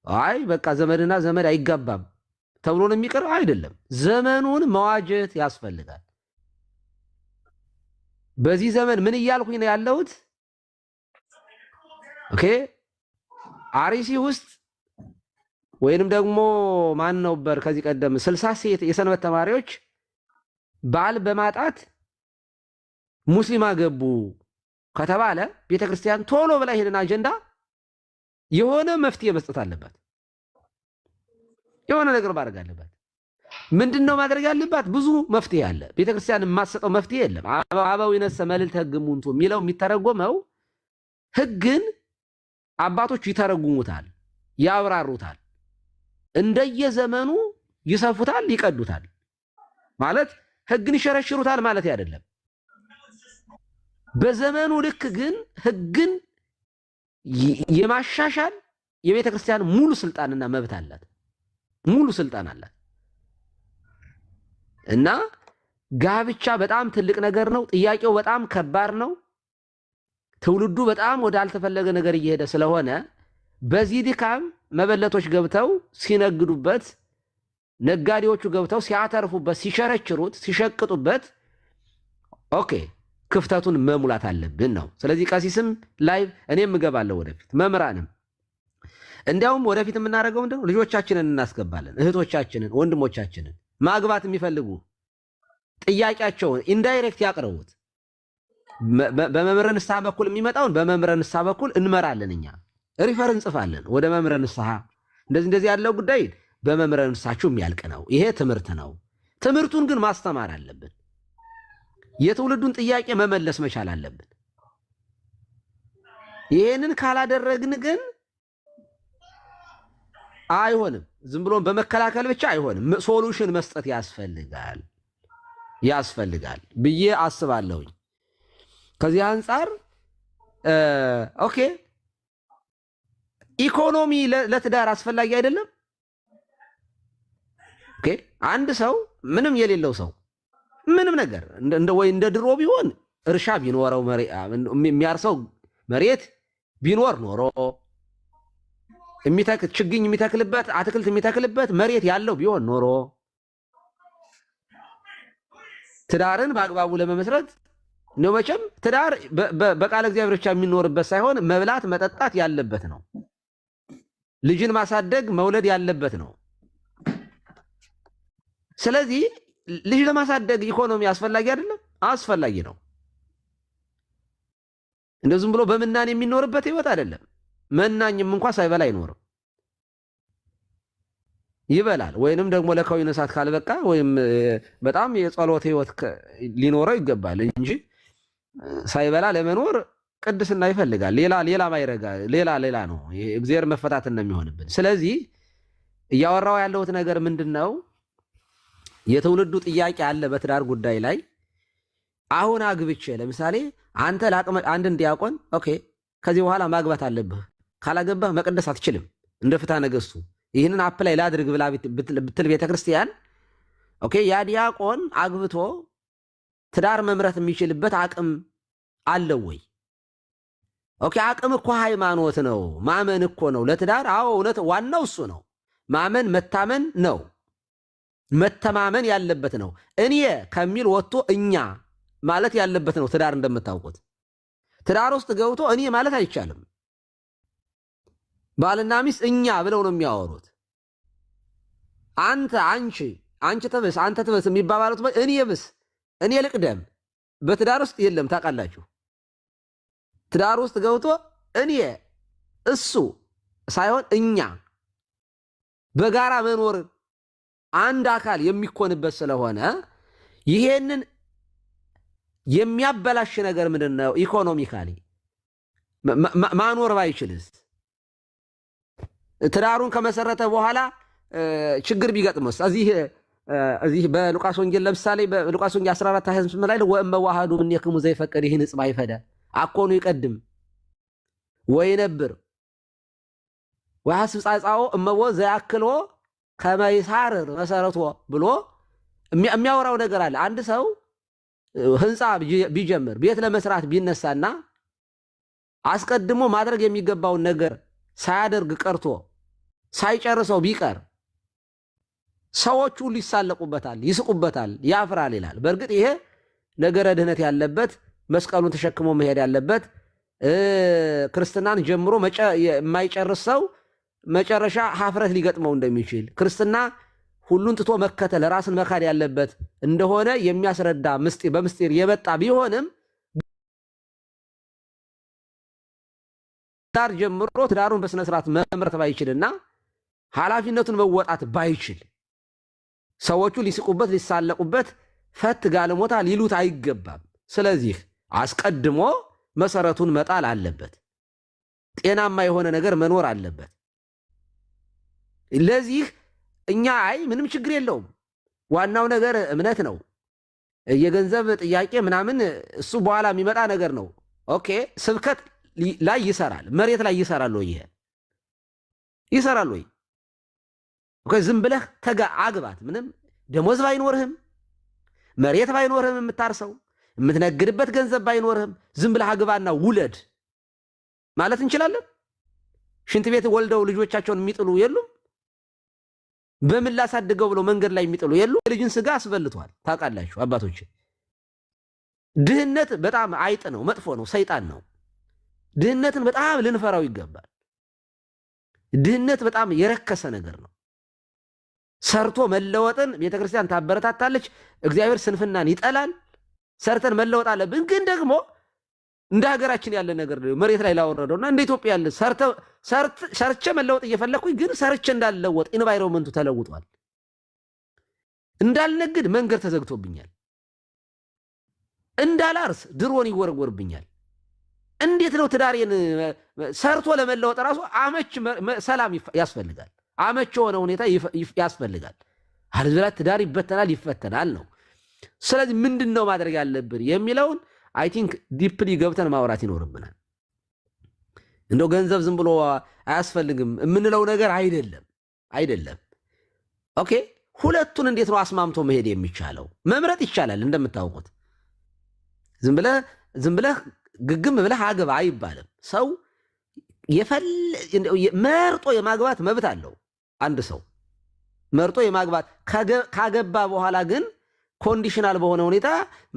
አይ በቃ ዘመድና ዘመድ አይጋባም ተብሎ ነው የሚቀረው? አይደለም። ዘመኑን መዋጀት ያስፈልጋል። በዚህ ዘመን ምን እያልኩኝ ነው ያለሁት? አርሲ ውስጥ ወይንም ደግሞ ማን ነበር ከዚህ ቀደም 60 ሴት የሰንበት ተማሪዎች ባል በማጣት ሙስሊም አገቡ ከተባለ ቤተክርስቲያን ቶሎ ብላ ይሄንን አጀንዳ የሆነ መፍትሄ መስጠት አለባት። የሆነ ነገር ማድረግ አለባት። ምንድነው ማድረግ ያለባት? ብዙ መፍትሄ አለ። ቤተክርስቲያን የማትሰጠው መፍትሄ የለም። አበው ይነሰ መልዕልተ ሕግ እሙንቱ የሚለው የሚተረጎመው ሕግን አባቶች ይተረጉሙታል፣ ያብራሩታል፣ እንደየዘመኑ ይሰፉታል፣ ይቀዱታል። ማለት ሕግን ይሸረሽሩታል ማለት አይደለም። በዘመኑ ልክ ግን ሕግን የማሻሻል የቤተ ክርስቲያን ሙሉ ስልጣንና መብት አላት። ሙሉ ስልጣን አላት። እና ጋብቻ በጣም ትልቅ ነገር ነው። ጥያቄው በጣም ከባድ ነው። ትውልዱ በጣም ወደ አልተፈለገ ነገር እየሄደ ስለሆነ በዚህ ድካም መበለቶች ገብተው ሲነግዱበት፣ ነጋዴዎቹ ገብተው ሲያተርፉበት፣ ሲሸረችሩት፣ ሲሸቅጡበት ኦኬ ክፍተቱን መሙላት አለብን ነው። ስለዚህ ቀሲስም ላይ እኔም እገባለሁ ወደፊት መምህራንም እንዲያውም ወደፊት የምናደርገው ምንድን ነው? ልጆቻችንን እናስገባለን፣ እህቶቻችንን፣ ወንድሞቻችንን ማግባት የሚፈልጉ ጥያቄያቸውን ኢንዳይሬክት ያቅርቡት። በመምህረ ንስሐ በኩል የሚመጣውን በመምህረ ንስሐ በኩል እንመራለን። እኛ ሪፈር እንጽፋለን ወደ መምህረ ንስሐ። እንደዚህ ያለው ጉዳይ በመምህረ ንስሐችሁ የሚያልቅ ነው። ይሄ ትምህርት ነው። ትምህርቱን ግን ማስተማር አለብን። የትውልዱን ጥያቄ መመለስ መቻል አለብን። ይሄንን ካላደረግን ግን አይሆንም። ዝም ብሎ በመከላከል ብቻ አይሆንም። ሶሉሽን መስጠት ያስፈልጋል ብዬ አስባለሁኝ። ከዚህ አንጻር ኦኬ ኢኮኖሚ ለትዳር አስፈላጊ አይደለም። ኦኬ አንድ ሰው ምንም የሌለው ሰው ምንም ነገር እንደ ድሮ ቢሆን እርሻ ቢኖረው የሚያርሰው መሬት ቢኖር ኖሮ ችግኝ የሚተክልበት አትክልት የሚተክልበት መሬት ያለው ቢሆን ኖሮ ትዳርን በአግባቡ ለመመስረት ነው። መቼም ትዳር በቃለ እግዚአብሔር ብቻ የሚኖርበት ሳይሆን መብላት መጠጣት ያለበት ነው። ልጅን ማሳደግ መውለድ ያለበት ነው። ስለዚህ ልጅ ለማሳደግ ኢኮኖሚ አስፈላጊ አይደለም? አስፈላጊ ነው። እንደው ዝም ብሎ በምናን የሚኖርበት ህይወት አይደለም። መናኝም እንኳን ሳይበላ አይኖርም። ይበላል። ወይንም ደግሞ ለከዊነ እሳት ካልበቃ ወይም በጣም የጸሎት ህይወት ሊኖረው ይገባል እንጂ ሳይበላ ለመኖር ቅድስና ይፈልጋል። ሌላ ማይረጋ ሌላ ነው። እግዚአብሔር መፈታትን ነው የሚሆንብን። ስለዚህ እያወራው ያለሁት ነገር ምንድነው? የትውልዱ ጥያቄ አለ በትዳር ጉዳይ ላይ። አሁን አግብቼ ለምሳሌ አንተ አንድ ዲያቆን ኦኬ ከዚህ በኋላ ማግባት አለብህ፣ ካላገባህ መቀደስ አትችልም እንደ ፍትሐ ነገሥቱ ይህንን አፕላይ ላድርግ ብላ ብትል ቤተክርስቲያን ኦኬ ያ ዲያቆን አግብቶ ትዳር መምረት የሚችልበት አቅም አለው ወይ? ኦኬ አቅም እኮ ሃይማኖት ነው፣ ማመን እኮ ነው ለትዳር። አዎ እውነት ዋናው እሱ ነው። ማመን መታመን ነው፣ መተማመን ያለበት ነው። እኔ ከሚል ወጥቶ እኛ ማለት ያለበት ነው። ትዳር እንደምታውቁት ትዳር ውስጥ ገብቶ እኔ ማለት አይቻልም። ባልና ሚስት እኛ ብለው ነው የሚያወሩት። አንተ አንቺ ትብስ አንተ ትብስ የሚባባሉት እኔ ብስ እኔ ልቅደም በትዳር ውስጥ የለም። ታውቃላችሁ ትዳር ውስጥ ገብቶ እኔ እሱ ሳይሆን እኛ በጋራ መኖር አንድ አካል የሚኮንበት ስለሆነ ይሄንን የሚያበላሽ ነገር ምንድነው? ኢኮኖሚካሊ ማኖር ባይችልስ ትዳሩን ከመሰረተ በኋላ ችግር ቢገጥመስ? እዚህ በሉቃስ ወንጌል ለምሳሌ በሉቃስ ወንጌል 14:28 ላይ ወእመዋሃዱ እምኔክሙ ዘይፈቅድ ይህን እጽባ ይፈዳ አኮኑ ይቀድም ወይነብር ወሐስብ ጻጻኦ እመቦ ዘያክልዎ ከመይሳርር መሰረቶ ብሎ የሚያወራው ነገር አለ። አንድ ሰው ህንፃ ቢጀምር ቤት ለመስራት ቢነሳና አስቀድሞ ማድረግ የሚገባውን ነገር ሳያደርግ ቀርቶ ሳይጨርሰው ቢቀር ሰዎች ሁሉ ይሳለቁበታል፣ ይስቁበታል፣ ያፍራል ይላል። በእርግጥ ይሄ ነገረ ድህነት ያለበት መስቀሉን ተሸክሞ መሄድ ያለበት ክርስትናን ጀምሮ የማይጨርስ ሰው መጨረሻ ሀፍረት ሊገጥመው እንደሚችል ክርስትና ሁሉን ትቶ መከተል ራስን መካድ ያለበት እንደሆነ የሚያስረዳ በምስጢር የመጣ ቢሆንም ዳር ጀምሮ ትዳሩን በስነ ስርዓት መምረት ባይችልና ኃላፊነቱን መወጣት ባይችል ሰዎቹ ሊስቁበት ሊሳለቁበት ፈት ጋለሞታ ሊሉት አይገባም። ስለዚህ አስቀድሞ መሰረቱን መጣል አለበት። ጤናማ የሆነ ነገር መኖር አለበት። ለዚህ እኛ አይ ምንም ችግር የለውም ዋናው ነገር እምነት ነው፣ የገንዘብ ጥያቄ ምናምን እሱ በኋላ የሚመጣ ነገር ነው። ኦኬ ስብከት ላይ ይሰራል፣ መሬት ላይ ይሰራል ወይ? ይሰራል ወይ? ኦኬ ዝም ብለህ አግባት፣ ምንም ደሞዝ ባይኖርህም መሬት ባይኖርህም የምታርሰው የምትነግድበት ገንዘብ ባይኖርህም ዝም ብለህ አግባና ውለድ ማለት እንችላለን? ሽንት ቤት ወልደው ልጆቻቸውን የሚጥሉ የሉም? በምን ላሳድገው ብለው መንገድ ላይ የሚጥሉ የሉም? ልጅን ስጋ አስበልቷል። ታውቃላችሁ አባቶች፣ ድህነት በጣም አይጥ ነው፣ መጥፎ ነው፣ ሰይጣን ነው። ድህነትን በጣም ልንፈራው ይገባል። ድህነት በጣም የረከሰ ነገር ነው። ሰርቶ መለወጥን ቤተክርስቲያን ታበረታታለች። እግዚአብሔር ስንፍናን ይጠላል። ሰርተን መለወጥ አለብን። ግን ደግሞ እንደ ሀገራችን ያለ ነገር መሬት ላይ ላወረደውና እንደ ኢትዮጵያ ያለ ሰርቼ መለወጥ እየፈለኩኝ ግን ሰርቼ እንዳልለወጥ ኢንቫይሮንመንቱ ተለውጧል። እንዳልነግድ መንገድ ተዘግቶብኛል። እንዳላርስ ድሮን ይወረወርብኛል። እንዴት ነው ትዳሬን ሰርቶ ለመለወጥ ራሱ አመች ሰላም ያስፈልጋል። አመች የሆነ ሁኔታ ያስፈልጋል። አለዚያ ትዳር ይበተናል፣ ይፈተናል ነው። ስለዚህ ምንድን ነው ማድረግ ያለብን የሚለውን አይ ቲንክ ዲፕሊ ገብተን ማውራት ይኖርብናል። እንደው ገንዘብ ዝም ብሎ አያስፈልግም የምንለው ነገር አይደለም። ኦኬ ሁለቱን እንዴት ነው አስማምቶ መሄድ የሚቻለው? መምረጥ ይቻላል። እንደምታውቁት ዝም ብለህ ግግም ብለህ አግባ አይባልም። ሰው መርጦ የማግባት መብት አለው። አንድ ሰው መርጦ የማግባት ካገባ በኋላ ግን ኮንዲሽናል በሆነ ሁኔታ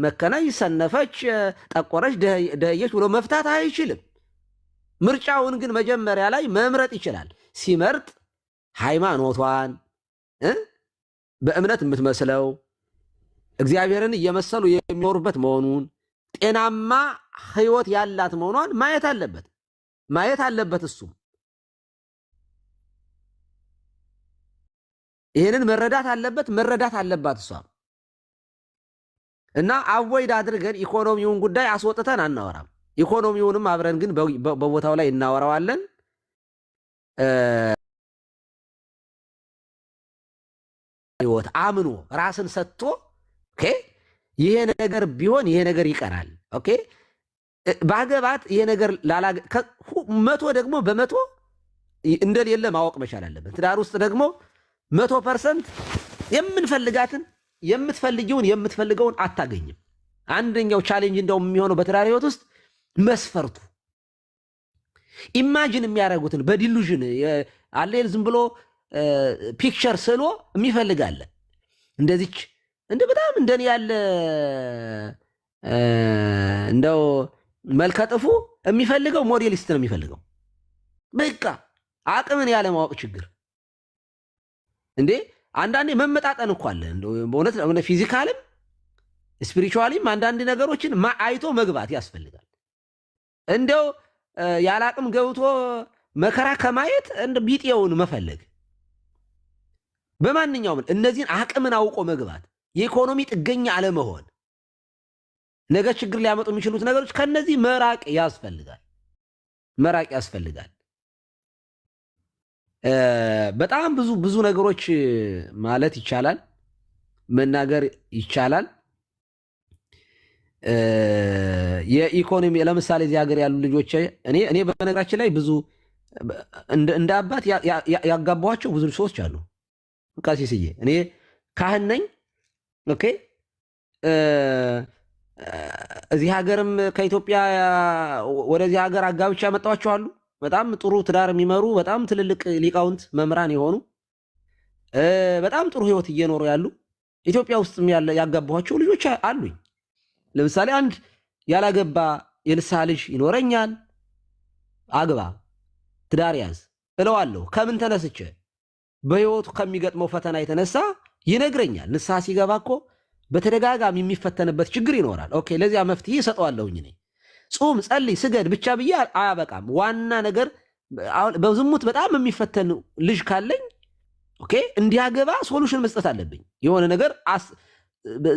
መከነች፣ ሰነፈች፣ ጠቆረች፣ ደህየች ብሎ መፍታት አይችልም። ምርጫውን ግን መጀመሪያ ላይ መምረጥ ይችላል። ሲመርጥ ሃይማኖቷን በእምነት የምትመስለው እግዚአብሔርን እየመሰሉ የሚኖሩበት መሆኑን ጤናማ ህይወት ያላት መሆኗን ማየት አለበት። እሱም ይህንን መረዳት አለባት እሷም። እና አቮይድ አድርገን ኢኮኖሚውን ጉዳይ አስወጥተን አናወራም። ኢኮኖሚውንም አብረን ግን በቦታው ላይ እናወራዋለን። ህይወት አምኖ ራስን ሰጥቶ ኦኬ ይሄ ነገር ቢሆን ይሄ ነገር ይቀራል። ኦኬ ባገባት ይሄ ነገር መቶ ደግሞ በመቶ እንደሌለ ማወቅ መቻል አለበት። ትዳር ውስጥ ደግሞ 100% የምትፈልገውን አታገኝም። አንደኛው ቻሌንጅ እንደውም የሚሆነው በትዳር ህይወት ውስጥ መስፈርቱ ኢማጂን የሚያደርጉትን በዲሉዥን አሌል ዝም ብሎ ፒክቸር ስሎ የሚፈልጋለ እንደዚች እንደ በጣም እንደኔ ያለ እንደው መልከጥፉ የሚፈልገው ሞዴሊስት ነው የሚፈልገው። በቃ አቅምን ያለ ማወቅ ችግር እንዴ! አንዳንዴ መመጣጠን እኮ አለ። በእውነት ፊዚካልም ስፒሪቹዋሊም አንዳንድ ነገሮችን አይቶ መግባት ያስፈልጋል። እንደው ያለ አቅም ገብቶ መከራ ከማየት እንደ ቢጤውን መፈለግ፣ በማንኛውም እነዚህን አቅምን አውቆ መግባት፣ የኢኮኖሚ ጥገኛ አለመሆን፣ ነገ ችግር ሊያመጡ የሚችሉት ነገሮች ከነዚህ መራቅ ያስፈልጋል። በጣም ብዙ ነገሮች ማለት ይቻላል፣ መናገር ይቻላል። የኢኮኖሚ ለምሳሌ እዚህ ሀገር ያሉ ልጆች እኔ በነገራችን ላይ ብዙ እንደ አባት ያጋባኋቸው ብዙ ሰዎች አሉ። ቀሲስዬ እኔ ካህን ነኝ። ኦኬ እዚህ ሀገርም ከኢትዮጵያ ወደዚህ ሀገር አጋብቻ ያመጣኋቸው አሉ። በጣም ጥሩ ትዳር የሚመሩ በጣም ትልልቅ ሊቃውንት መምህራን የሆኑ በጣም ጥሩ ህይወት እየኖሩ ያሉ ኢትዮጵያ ውስጥ ያጋባኋቸው ልጆች አሉኝ። ለምሳሌ አንድ ያላገባ የንስሐ ልጅ ይኖረኛል። አግባ፣ ትዳር ያዝ እለዋለሁ። ከምን ተነስቼ? በህይወቱ ከሚገጥመው ፈተና የተነሳ ይነግረኛል። ንስሐ ሲገባ እኮ በተደጋጋሚ የሚፈተንበት ችግር ይኖራል። ኦኬ ለዚያ መፍትሄ እሰጠዋለሁኝ እኔ። ጹም፣ ጸልይ፣ ስገድ ብቻ ብዬ አያበቃም። ዋና ነገር በዝሙት በጣም የሚፈተን ልጅ ካለኝ ኦኬ እንዲያገባ ሶሉሽን መስጠት አለብኝ። የሆነ ነገር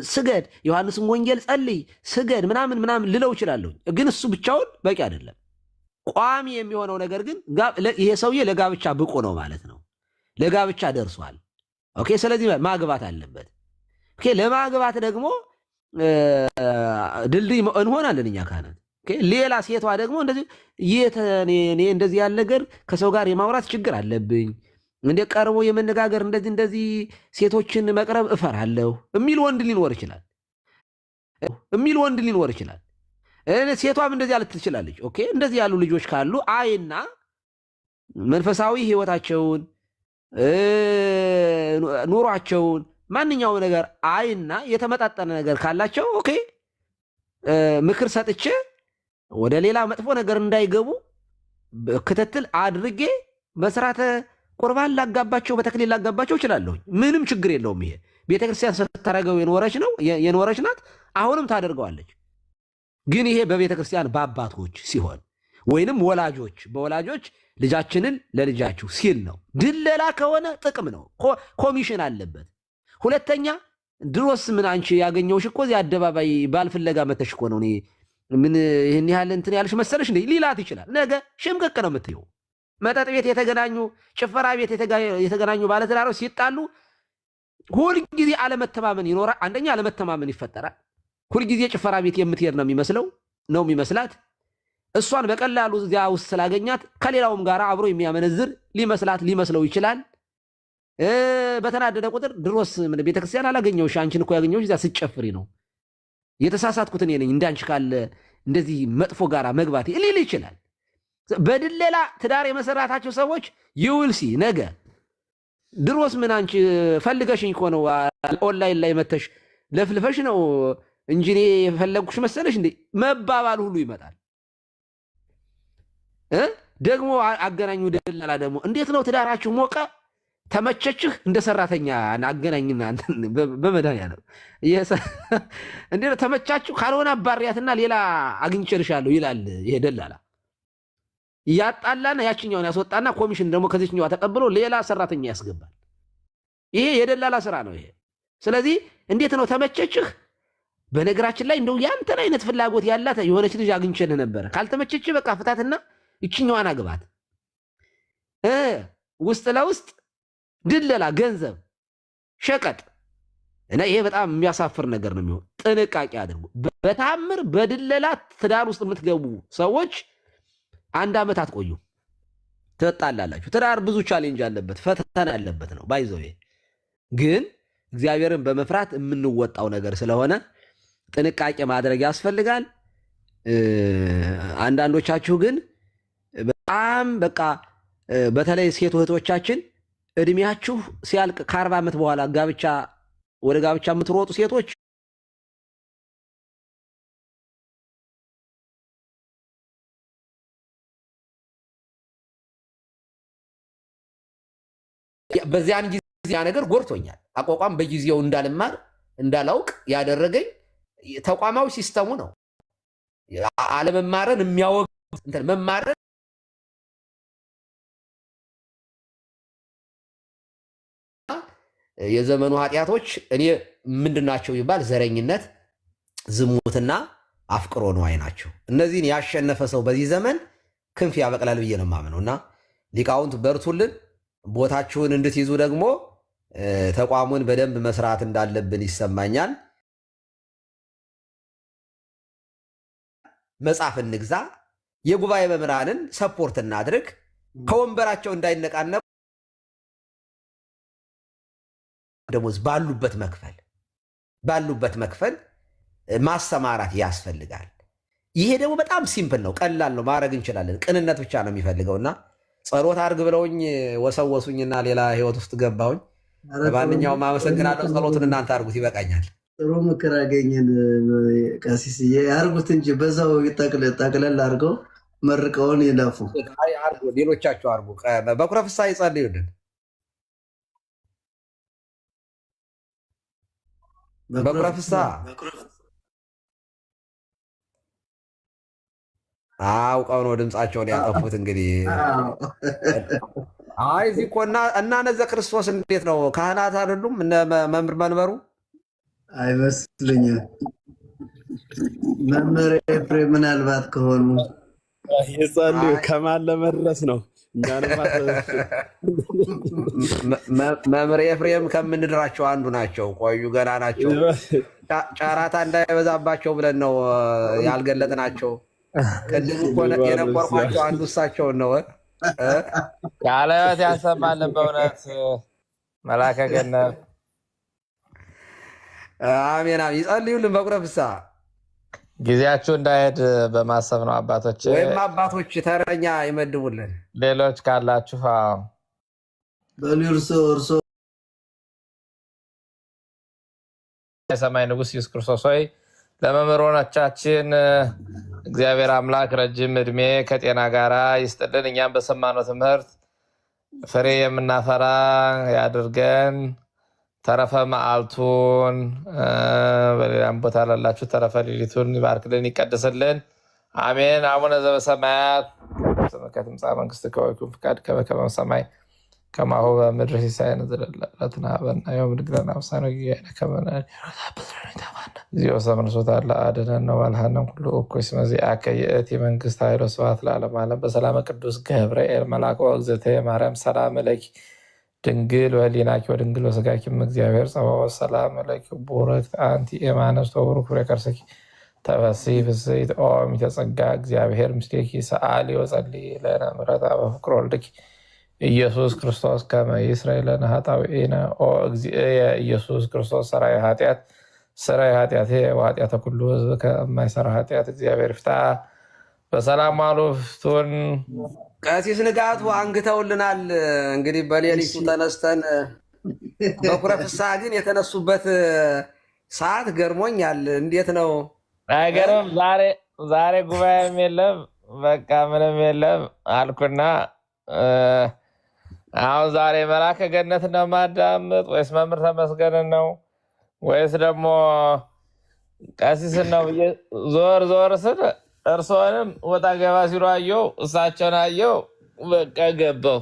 ስገድ፣ ዮሐንስን ወንጌል ጸልይ፣ ስገድ ምናምን ምናምን ልለው እችላለሁ። ግን እሱ ብቻውን በቂ አይደለም። ቋሚ የሚሆነው ነገር ግን ይሄ ሰውዬ ለጋብቻ ብቁ ነው ማለት ነው። ለጋብቻ ደርሷል። ኦኬ ስለዚህ ማግባት አለበት። ኦኬ ለማግባት ደግሞ ድልድይ እንሆናለን እኛ ካህናት። ሌላ ሴቷ ደግሞ እንደዚህ እኔ እንደዚህ ያለ ነገር ከሰው ጋር የማውራት ችግር አለብኝ፣ እንደ ቀርቦ የመነጋገር እንደዚህ ሴቶችን መቅረብ እፈራለሁ የሚል ወንድ ሊኖር ይችላል። ሴቷም እንደዚህ አለት ትችላለች። ኦኬ እንደዚህ ያሉ ልጆች ካሉ አይና መንፈሳዊ ህይወታቸውን ኑሯቸውን ማንኛውም ነገር አይና የተመጣጠነ ነገር ካላቸው ኦኬ ምክር ሰጥቼ ወደ ሌላ መጥፎ ነገር እንዳይገቡ ክትትል አድርጌ በስርዓተ ቁርባን ላጋባቸው፣ በተክሊል ላጋባቸው እችላለሁ። ምንም ችግር የለውም። ይሄ ቤተክርስቲያን ስታደርገው የኖረች ናት፣ አሁንም ታደርገዋለች። ግን ይሄ በቤተክርስቲያን በአባቶች ሲሆን ወይንም በወላጆች ልጃችንን ለልጃችሁ ሲል ነው። ድለላ ከሆነ ጥቅም ነው፣ ኮሚሽን አለበት። ሁለተኛ ድሮስ ምን አንቺ ያገኘውሽ እኮ እዚህ አደባባይ ባልፍለጋ መተሽ እኮ ነው ምን ይህን ያህል እንትን ያልሽ መሰለሽ እንዴ ሊላት ይችላል። ነገ ሽምቅቅ ነው የምትይው። መጠጥ ቤት የተገናኙ ጭፈራ ቤት የተገናኙ ባለትዳሮች ሲጣሉ ሁልጊዜ አለመተማመን ይኖራል። አንደኛ አለመተማመን ይፈጠራል። ሁልጊዜ ጭፈራ ቤት የምትሄድ ነው የሚመስላት። እሷን በቀላሉ እዚያ ውስጥ ስላገኛት ከሌላውም ጋር አብሮ የሚያመነዝር ሊመስለው ይችላል። በተናደደ ቁጥር ድሮስ ቤተክርስቲያን አላገኘሁሽ፣ አንቺን እኮ ያገኘሁሽ እዚያ ስጨፍሪ ነው፣ የተሳሳትኩት እኔ ነኝ፣ እንዳንቺ ካለ እንደዚህ መጥፎ ጋራ መግባት ሊል ይችላል። በድለላ ትዳር የመሰራታቸው ሰዎች ይውልሲ ነገ ድሮስ ምን አንቺ ፈልገሽኝ እኮ ነው ኦንላይን ላይ መተሽ ለፍልፈሽ ነው እንጂ እኔ የፈለግኩሽ መሰለሽ እንዴ መባባል ሁሉ ይመጣል። ደግሞ አገናኙ ደላላ ደግሞ እንዴት ነው ትዳራችሁ ሞቀ ተመቸችህ እንደ ሰራተኛ አገናኝና በመድኃኒዓለም እንዴት ተመቻችሁ ካልሆነ አባሪያትና ሌላ አግኝቼልሻለሁ ይላል። ይሄ ደላላ ያጣላና ያችኛውን ያስወጣና ኮሚሽን ደግሞ ከዚህኛዋ ተቀብሎ ሌላ ሰራተኛ ያስገባል። ይሄ የደላላ ስራ ነው ይሄ። ስለዚህ እንዴት ነው ተመቸችህ? በነገራችን ላይ እንደው ያንተን አይነት ፍላጎት ያላት የሆነች ልጅ አግኝቼልህ ነበረ፣ ካልተመቸችህ በቃ ፍታትና ይችኛዋን አግባት። ውስጥ ለውስጥ ድለላ፣ ገንዘብ፣ ሸቀጥ እና ይሄ በጣም የሚያሳፍር ነገር ነው የሚሆን። ጥንቃቄ አድርጉ። በታምር በድለላ ትዳር ውስጥ የምትገቡ ሰዎች 1 ዓመት አትቆዩ፣ ትጣላላችሁ። ትዳር ብዙ ቻሌንጅ አለበት፣ ፈተና ያለበት ነው ባይዘው። ግን እግዚአብሔርን በመፍራት የምንወጣው ነገር ስለሆነ ጥንቃቄ ማድረግ ያስፈልጋል። አንዳንዶቻችሁ ግን በጣም በቃ በተለይ ሴት እህቶቻችን እድሜያችሁ ሲያልቅ ከ40 ዓመት በኋላ ወደ ጋብቻ የምትሮጡ ሴቶች በዚያን ጊዜ ነገር ጎርቶኛል። አቋቋም በጊዜው እንዳልማር እንዳላውቅ ያደረገኝ ተቋማዊ ሲስተሙ ነው። አለመማረን የሚያወግ መማረን የዘመኑ ኃጢአቶች እኔ ምንድናቸው ይባል ዘረኝነት፣ ዝሙትና አፍቅሮ ነዋይ ናቸው። እነዚህን ያሸነፈ ሰው በዚህ ዘመን ክንፍ ያበቅላል ብዬ ነው የማምነውና ሊቃውንት በርቱልን። ቦታችሁን እንድትይዙ ደግሞ ተቋሙን በደንብ መስራት እንዳለብን ይሰማኛል። መጽሐፍ እንግዛ፣ የጉባኤ መምህራንን ሰፖርት እናድርግ፣ ከወንበራቸው እንዳይነቃነቁ ደሞዝ ባሉበት መክፈል ማሰማራት ያስፈልጋል። ይሄ ደግሞ በጣም ሲምፕል ነው፣ ቀላል ነው፣ ማድረግ እንችላለን። ቅንነት ብቻ ነው የሚፈልገውና ጸሎት አድርግ ብለውኝ ወሰወሱኝና ሌላ ህይወት ውስጥ ገባሁኝ። ለማንኛውም አመሰግናለሁ። ጸሎትን እናንተ አድርጉት፣ ይበቃኛል። ጥሩ ምክር አገኘን። ቀሲስዬ ያርጉት እንጂ በዛው ጠቅለል አድርገው መርቀውን ይለፉ። ሌሎቻችሁ አድርጉ። በኩረ ፍስሐ ይጸልዩልን። በኩረ ፍስሐ አውቀው ነው ድምፃቸውን ያጠፉት። እንግዲህ አይ እዚህ እኮ እና እነዘ ክርስቶስ እንዴት ነው ካህናት አይደሉም? እነ መምህር መንበሩ አይመስልኝም። መምህር ኤፍሬም ምናልባት ከሆኑ የጸልዩ ከማን ለመድረስ ነው? መምህር ኤፍሬም ከምንድራቸው አንዱ ናቸው። ቆዩ ገና ናቸው። ጨራታ እንዳይበዛባቸው ብለን ነው ያልገለጥናቸው። ቅድም እኮ የነቆርኳቸው አንዱ እሳቸውን ነው። ቃለ ሕይወት ያሰማልን በእውነት መልአከ ገነት። አሜን። ይጸልዩልን በቁረብሳ ጊዜያችሁ እንዳይሄድ በማሰብ ነው አባቶች፣ ወይም አባቶች ተረኛ ይመድቡልን። ሌሎች ካላችሁ በሉ እርሶ የሰማይ ንጉሥ ኢየሱስ ክርስቶስ ሆይ ለመምህሮቻችን እግዚአብሔር አምላክ ረጅም እድሜ ከጤና ጋር ይስጥልን። እኛም በሰማነው ትምህርት ፍሬ የምናፈራ ያድርገን። ተረፈ መዓልቱን በሌላም ቦታ ላላችሁ ተረፈ ሌሊቱን ይባርክልን ይቀድስልን። አሜን። አቡነ ዘበሰማያት ስምከ ትምጻእ መንግሥትከ ወይኩን ፈቃድከ በከመ በሰማይ ከማሁ በምድር ሲሳየነ ዘለለዕለትነ ሀበነ ዮም ወኅድግ ለነ አበሳነ ወጌጋየነ ከመ ንሕነኒ እግዚኦ ሰምንሶታ ለአድኅነነ ወባልሐነ ኩሉ እኩይ እስመ ዚአከ ይእቲ መንግሥት ኃይል ወስብሐት ለዓለመ ዓለም። በሰላመ ቅዱስ ገብርኤል መልአክ ወእግዝእትየ ማርያም ሰላም ለኪ ድንግል ወህሊናኪ ወድንግል ወሥጋኪ እግዚአብሔር ጸባኦት ሰላም ለኪ ቡርክት አንቲ እማንስት ወቡሩክ ፍሬ ከርሥኪ ተፈሥሒ ፍሥሕት ኦ ምልዕተ ጸጋ እግዚአብሔር ምስሌኪ ሰአሊ ወጸልዪ ለነ ምሕረተ በፍቅር ወልድኪ ኢየሱስ ክርስቶስ ከመ ይስረይ ለነ ኃጣውኢነ ኦ እግዚእየ ኢየሱስ ክርስቶስ ሠራየ ኃጢአት ሠራየ ኃጢአቴ ወኃጢአተ ኩሉ ሕዝብ ከማይሠራ ኃጢአት እግዚአብሔር ይፍታ። በሰላም ዋሉ። ፍቱን ቀሲስ ንጋቱ አንግተውልናል። እንግዲህ በሌሊቱ ተነስተን በኩረ ፍስሐ ግን የተነሱበት ሰዓት ገርሞኛል። እንዴት ነው? አይገርም? ዛሬ ጉባኤም የለም በቃ ምንም የለም አልኩና አሁን ዛሬ መልአከ ገነት ነው ማዳመጥ ወይስ መምህር ተመስገንን ነው ወይስ ደግሞ ቀሲስን ነው ብዬ ዞር ስል እርስዎንም ወጣ ገባ ሲሉ አየሁ፣ እሳቸውን አየሁ። በቃ ገባሁ።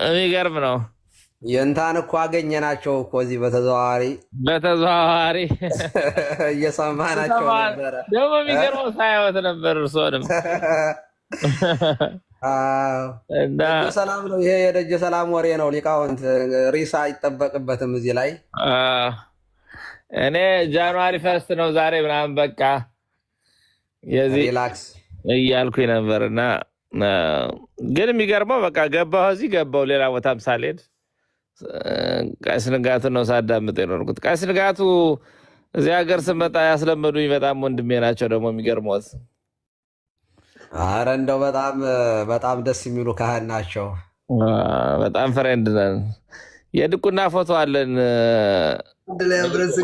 የሚገርም ነው። የእንታን እኮ አገኘናቸው እኮ እዚህ በተዘዋዋሪ እየሰማናቸው ነበረ። ደግሞ የሚገርመው ሳይወት ነበር እርስዎንም ደጀ ሰላም ነው። ይሄ የደጀ ሰላም ወሬ ነው። ሊቃውንት ሪሳ አይጠበቅበትም እዚህ ላይ። እኔ ጃንዋሪ ፈርስት ነው ዛሬ ምናምን በቃ የዚህ ሪላክስ እያልኩኝ ነበር። እና ግን የሚገርመው በቃ ገባሁ፣ እዚህ ገባሁ። ሌላ ቦታም ሳልሄድ ቀሲስ ንጋቱ ነው ሳዳምጥ የኖርኩት። ቀሲስ ንጋቱ እዚህ ሀገር ስመጣ ያስለመዱኝ በጣም ወንድሜ ናቸው። ደግሞ የሚገርመት አረ እንደው በጣም ደስ የሚሉ ካህን ናቸው። በጣም ፍሬንድ ነን። የድቁና ፎቶ አለን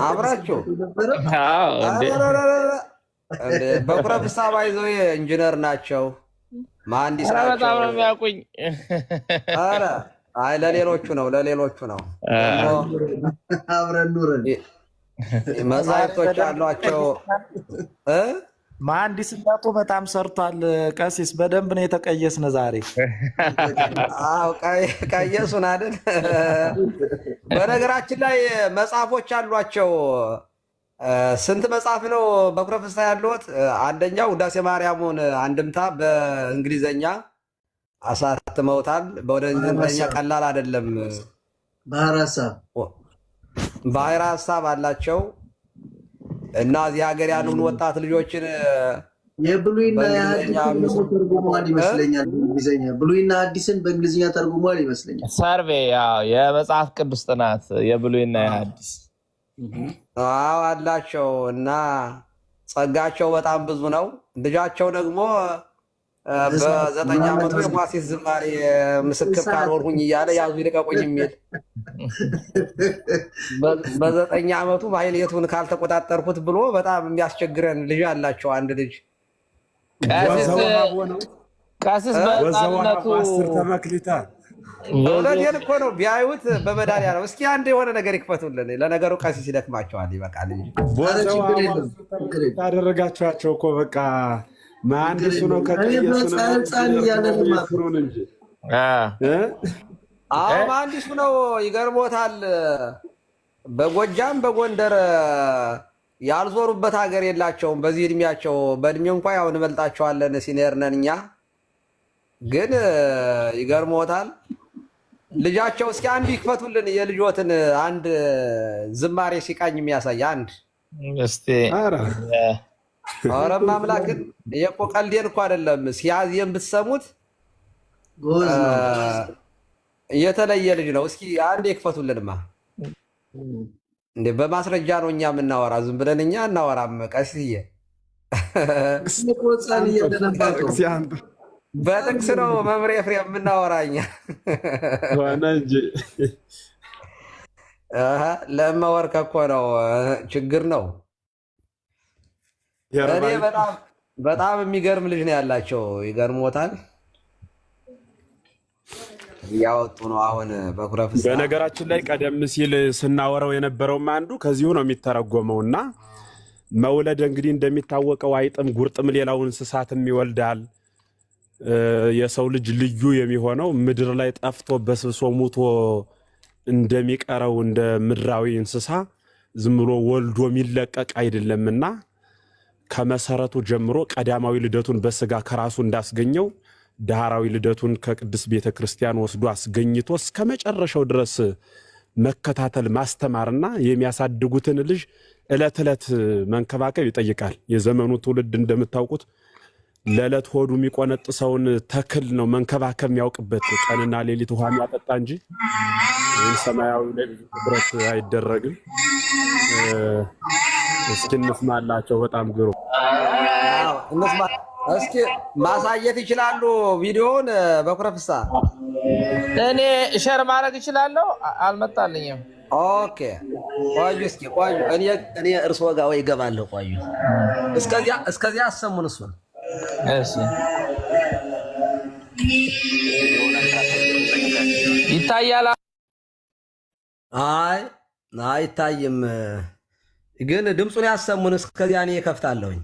አብራችሁ። በኩረ ፍስሐ ባይዘው ኢንጂነር ናቸው፣ መሀንዲስ ናቸው። በጣም ነው የሚያውቁኝ። አይ ለሌሎቹ ነው። አብረን ኑረን መጽሐፍቶች አሏቸው። መሀንዲስነቱ በጣም ሰርቷል። ቀሲስ በደንብ ነው የተቀየስን ዛሬ። አዎ ቀየሱን አይደል? በነገራችን ላይ መጽሐፎች አሏቸው። ስንት መጽሐፍ ነው በኩረ ፍስሐ ያለዎት? አንደኛው ውዳሴ ማርያሙን አንድምታ በእንግሊዘኛ አሳትመውታል። በወደ እንግሊዘኛ ቀላል አይደለም። ባህረ ሐሳብ አላቸው እና እዚህ ሀገር ያሉን ወጣት ልጆችን የብሉይና ተርጉሟል ይመስለኛል። በእንግሊዝኛ ብሉይና አዲስን በእንግሊዝኛ ተርጉሟል ይመስለኛል። ሰርቬ የመጽሐፍ ቅዱስ ጥናት የብሉይና የአዲስ አላቸው እና ጸጋቸው በጣም ብዙ ነው። ልጃቸው ደግሞ በ9 ዓመቱ የሟሲት ዝማሬ ምስክር ካልሆንኩኝ እያለ ያዙ ይልቀቁኝ የሚል በ9 ዓመቱ ማህሌቱን ካልተቆጣጠርኩት ብሎ በጣም የሚያስቸግረን ልጅ አላቸው። አንድ ልጅ ቀሲስ በጣምነቱ ተመክሊታ እውነቴን እኮ ነው። ቢያዩት በመድኃኒዓለም እስኪ አንድ የሆነ ነገር ይክፈቱልን። ለነገሩ ቀሲስ ይደክማቸዋል። ይበቃል። ያደረጋችኋቸው እኮ በቃ መሐንዲሱ ነው ከቀየሱ ነው እንጂ አዎ መሐንዲሱ ነው። ይገርሞታል። በጎጃም በጎንደር ያልዞሩበት ሀገር የላቸውም። በዚህ እድሜያቸው በእድሜ እንኳ ያው እንበልጣቸዋለን፣ ሲኒየር ነን እኛ። ግን ይገርሞታል። ልጃቸው እስኪ አንድ ይክፈቱልን፣ የልጆትን አንድ ዝማሬ ሲቃኝ የሚያሳይ አንድ እስቲ። ኧረ ማምላክን የቆ ቀልዴን እኮ አይደለም። ሲያዜም ብትሰሙት የተለየ ልጅ ነው። እስኪ አንድ ይክፈቱልንማ። እንዴ በማስረጃ ነው እኛ የምናወራ፣ ዝም ብለን እኛ እናወራም። ቀስዬ በጥቅስ ነው መምሬ ፍሬ የምናወራኛ ለመወርከ እኮ ነው ችግር ነው። እኔ በጣም የሚገርም ልጅ ነው ያላቸው። ይገርሞታል። እያወጡ ነው አሁን በኩረፍስ። በነገራችን ላይ ቀደም ሲል ስናወራው የነበረውም አንዱ ከዚሁ ነው የሚተረጎመውና መውለድ እንግዲህ እንደሚታወቀው አይጥም ጉርጥም ሌላውን እንስሳትም ይወልዳል። የሰው ልጅ ልዩ የሚሆነው ምድር ላይ ጠፍቶ በስብሶ ሙቶ እንደሚቀረው እንደ ምድራዊ እንስሳ ዝም ብሎ ወልዶ የሚለቀቅ አይደለምና ከመሰረቱ ጀምሮ ቀዳማዊ ልደቱን በስጋ ከራሱ እንዳስገኘው ዳህራዊ ልደቱን ከቅድስት ቤተ ክርስቲያን ወስዶ አስገኝቶ እስከ መጨረሻው ድረስ መከታተል ማስተማርና የሚያሳድጉትን ልጅ ዕለት ዕለት መንከባከብ ይጠይቃል። የዘመኑ ትውልድ እንደምታውቁት ለዕለት ሆዱ የሚቆነጥሰውን ተክል ነው መንከባከብ የሚያውቅበት። ቀንና ሌሊት ውሃ የሚያጠጣ እንጂ ሰማያዊ ላይ ብዙ ትኩረት አይደረግም። እስኪ እንስማላቸው። በጣም ግሩ እስኪ ማሳየት ይችላሉ ቪዲዮውን በኩረፍሳ? እኔ ሸር ማድረግ እችላለሁ። አልመጣልኝም። ኦኬ ቆዩ፣ እስኪ ቆዩ። እኔ እርስዎ ጋር ወይ እገባለሁ። ቆዩ፣ እስከዚያ አሰሙን እሱን። እሺ ይታያል? አይ አይታይም፣ ግን ድምፁን ያሰሙን። እስከዚያ እኔ እከፍታለሁኝ።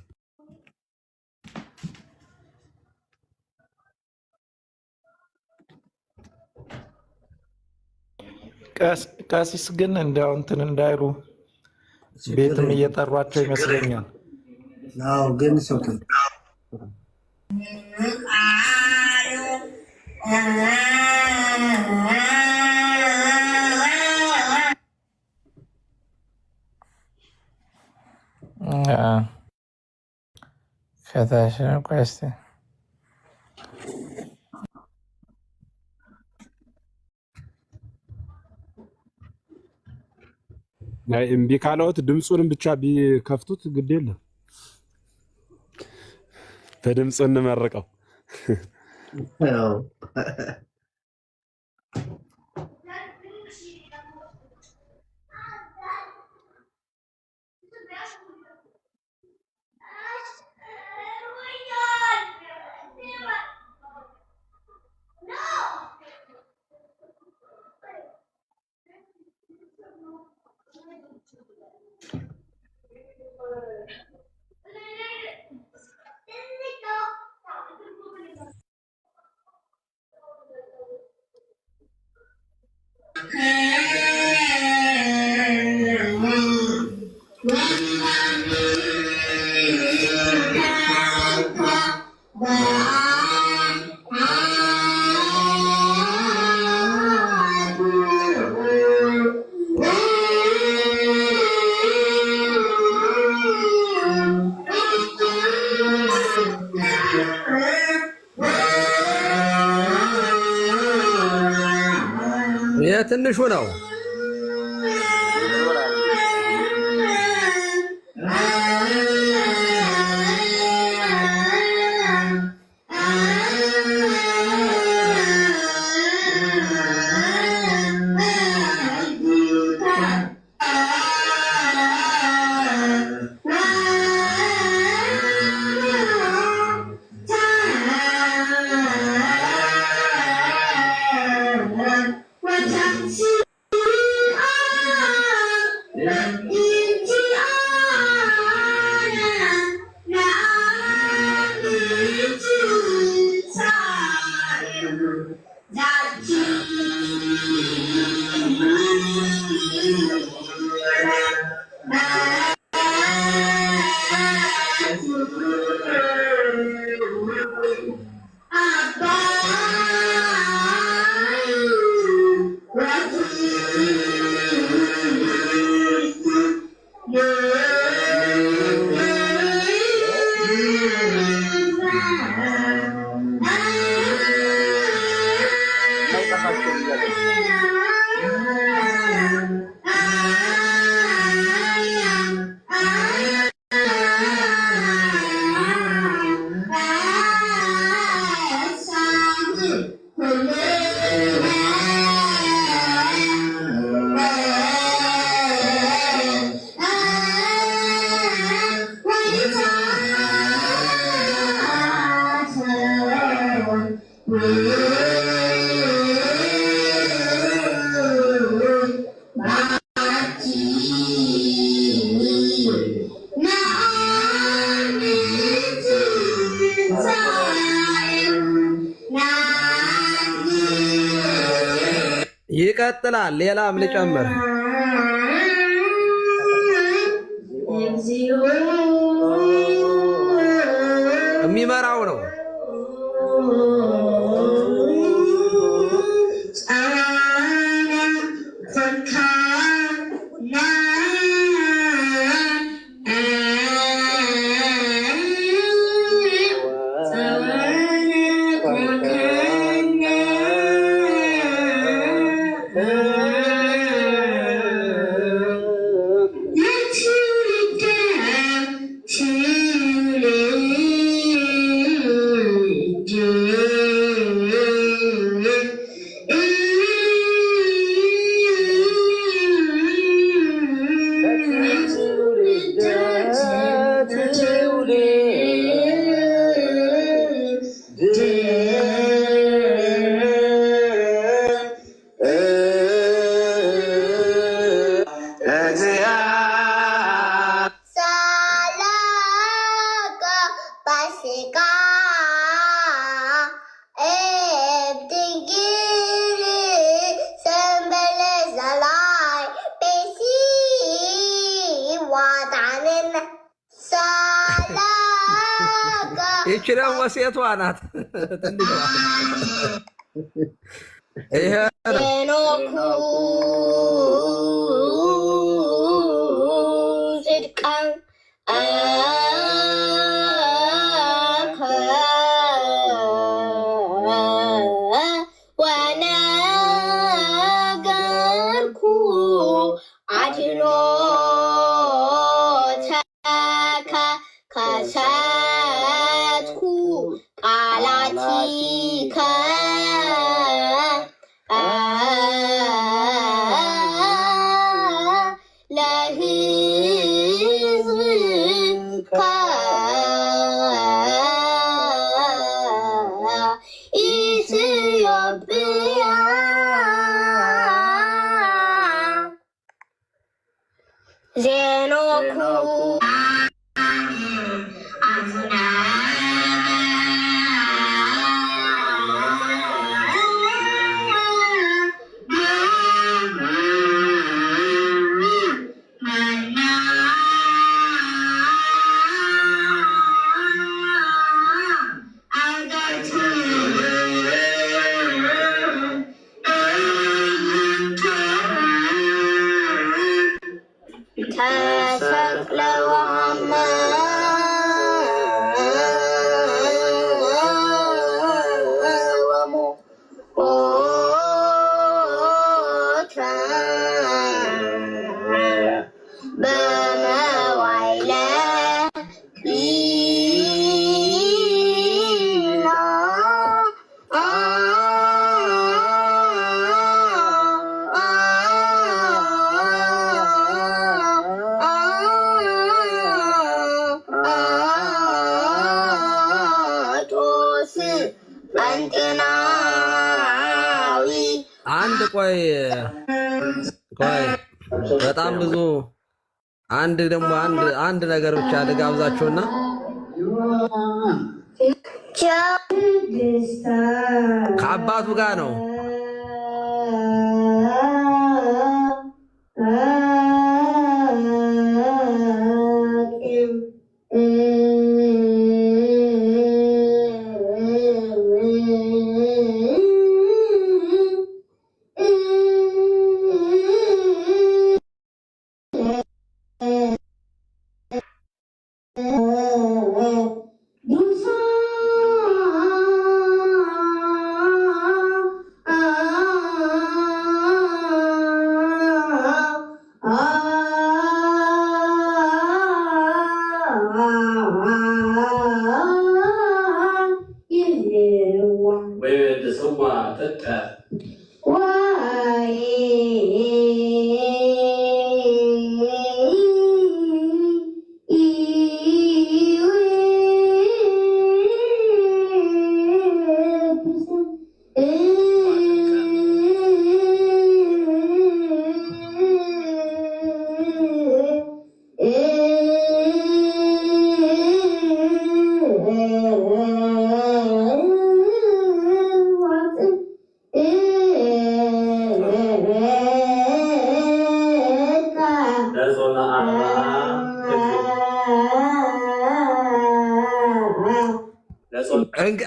ቀሲስ ግን እንዲያው እንትን እንዳይሉ ቤትም እየጠሯቸው ይመስለኛል። ግን ከታች ነው። ቆይ እስኪ እምቢ ካለዎት ድምፁንም ብቻ ቢከፍቱት ግድ የለም። በድምፁ እንመርቀው። ትንሹ ነው። ራሳቸውን እያገለሉ ይቀጥላል። ሌላም ልጨምር። የሚመራው ነው። ይቺ ደግሞ ሴቷ ናት። ይሄ ጽድቃን ወነገርኩ አድኖተከ ከሰትኩ ቃላቲከ ለሕዝብከ ኢትዮጵያ ዜኖኩ ተሰቅለዋማ ወሞተ በመዋዕለ ኪላ አንድ ቆይ በጣም ብዙ አንድ ደግሞ አንድ ነገር ብቻ ልጋብዛችሁና ከአባቱ ጋር ነው።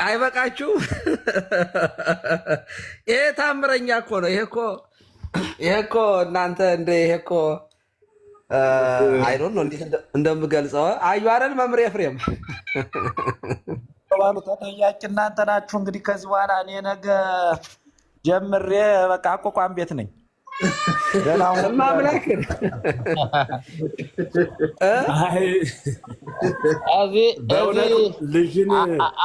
አይበቃችሁ? ይሄ ታምረኛ እኮ ነው። ይሄ እኮ እናንተ ይሄ እኮ አይዶን ነው እንዴት እንደምገልጸው። አዩ አይደል መምህር ኤፍሬም ባሉ ተጠያቂ እናንተ ናችሁ። እንግዲህ ከዚህ በኋላ እኔ ነገ ጀምሬ በቃ አቋቋም ቤት ነኝ። ማምላክ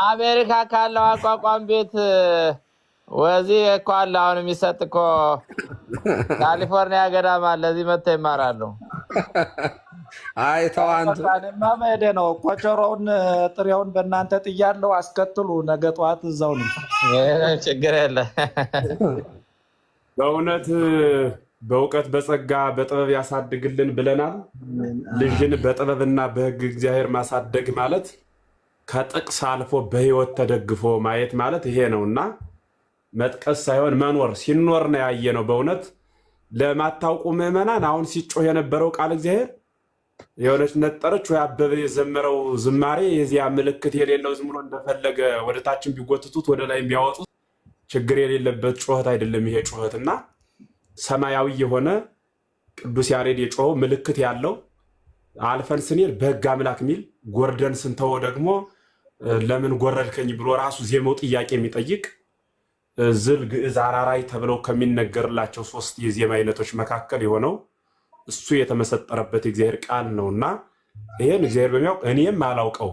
አሜሪካ ካለው አቋቋም ቤት ወዚህ እኮ አለ። አሁን የሚሰጥ እኮ ካሊፎርኒያ ገዳም አለ። እዚህ መጥተው ይማራሉ። አይ ተው አንተ መሄዴ ነው። ቆጨሮውን ጥሬውን በእናንተ ጥያለሁ። አስከትሉ። ነገ ጠዋት እዛው ነው። ችግር የለ። በእውነት በእውቀት በጸጋ በጥበብ ያሳድግልን ብለናል። ልጅን በጥበብና በሕግ እግዚአብሔር ማሳደግ ማለት ከጥቅስ አልፎ በሕይወት ተደግፎ ማየት ማለት ይሄ ነውና መጥቀስ ሳይሆን መኖር ሲኖር ነው ያየ ነው። በእውነት ለማታውቁ ምዕመናን አሁን ሲጮህ የነበረው ቃል እግዚአብሔር የሆነች ነጠረች ወይ አበበ የዘመረው ዝማሬ የዚያ ምልክት የሌለው ዝም ብሎ እንደፈለገ ወደ ታችን ቢጎትቱት ወደ ላይ ቢያወጡት ችግር የሌለበት ጩኸት አይደለም። ይሄ ጩኸትና ሰማያዊ የሆነ ቅዱስ ያሬድ የጮኸው ምልክት ያለው አልፈን ስንሄድ በሕግ አምላክ ሚል ጎርደን ስንተው ደግሞ ለምን ጎረድከኝ ብሎ ራሱ ዜማው ጥያቄ የሚጠይቅ ዝል፣ ግዕዝ፣ አራራይ ተብለው ከሚነገርላቸው 3 የዜማ አይነቶች መካከል የሆነው እሱ የተመሰጠረበት የእግዚአብሔር ቃል ነውና ይሄን እግዚአብሔር በሚያውቅ እኔም አላውቀው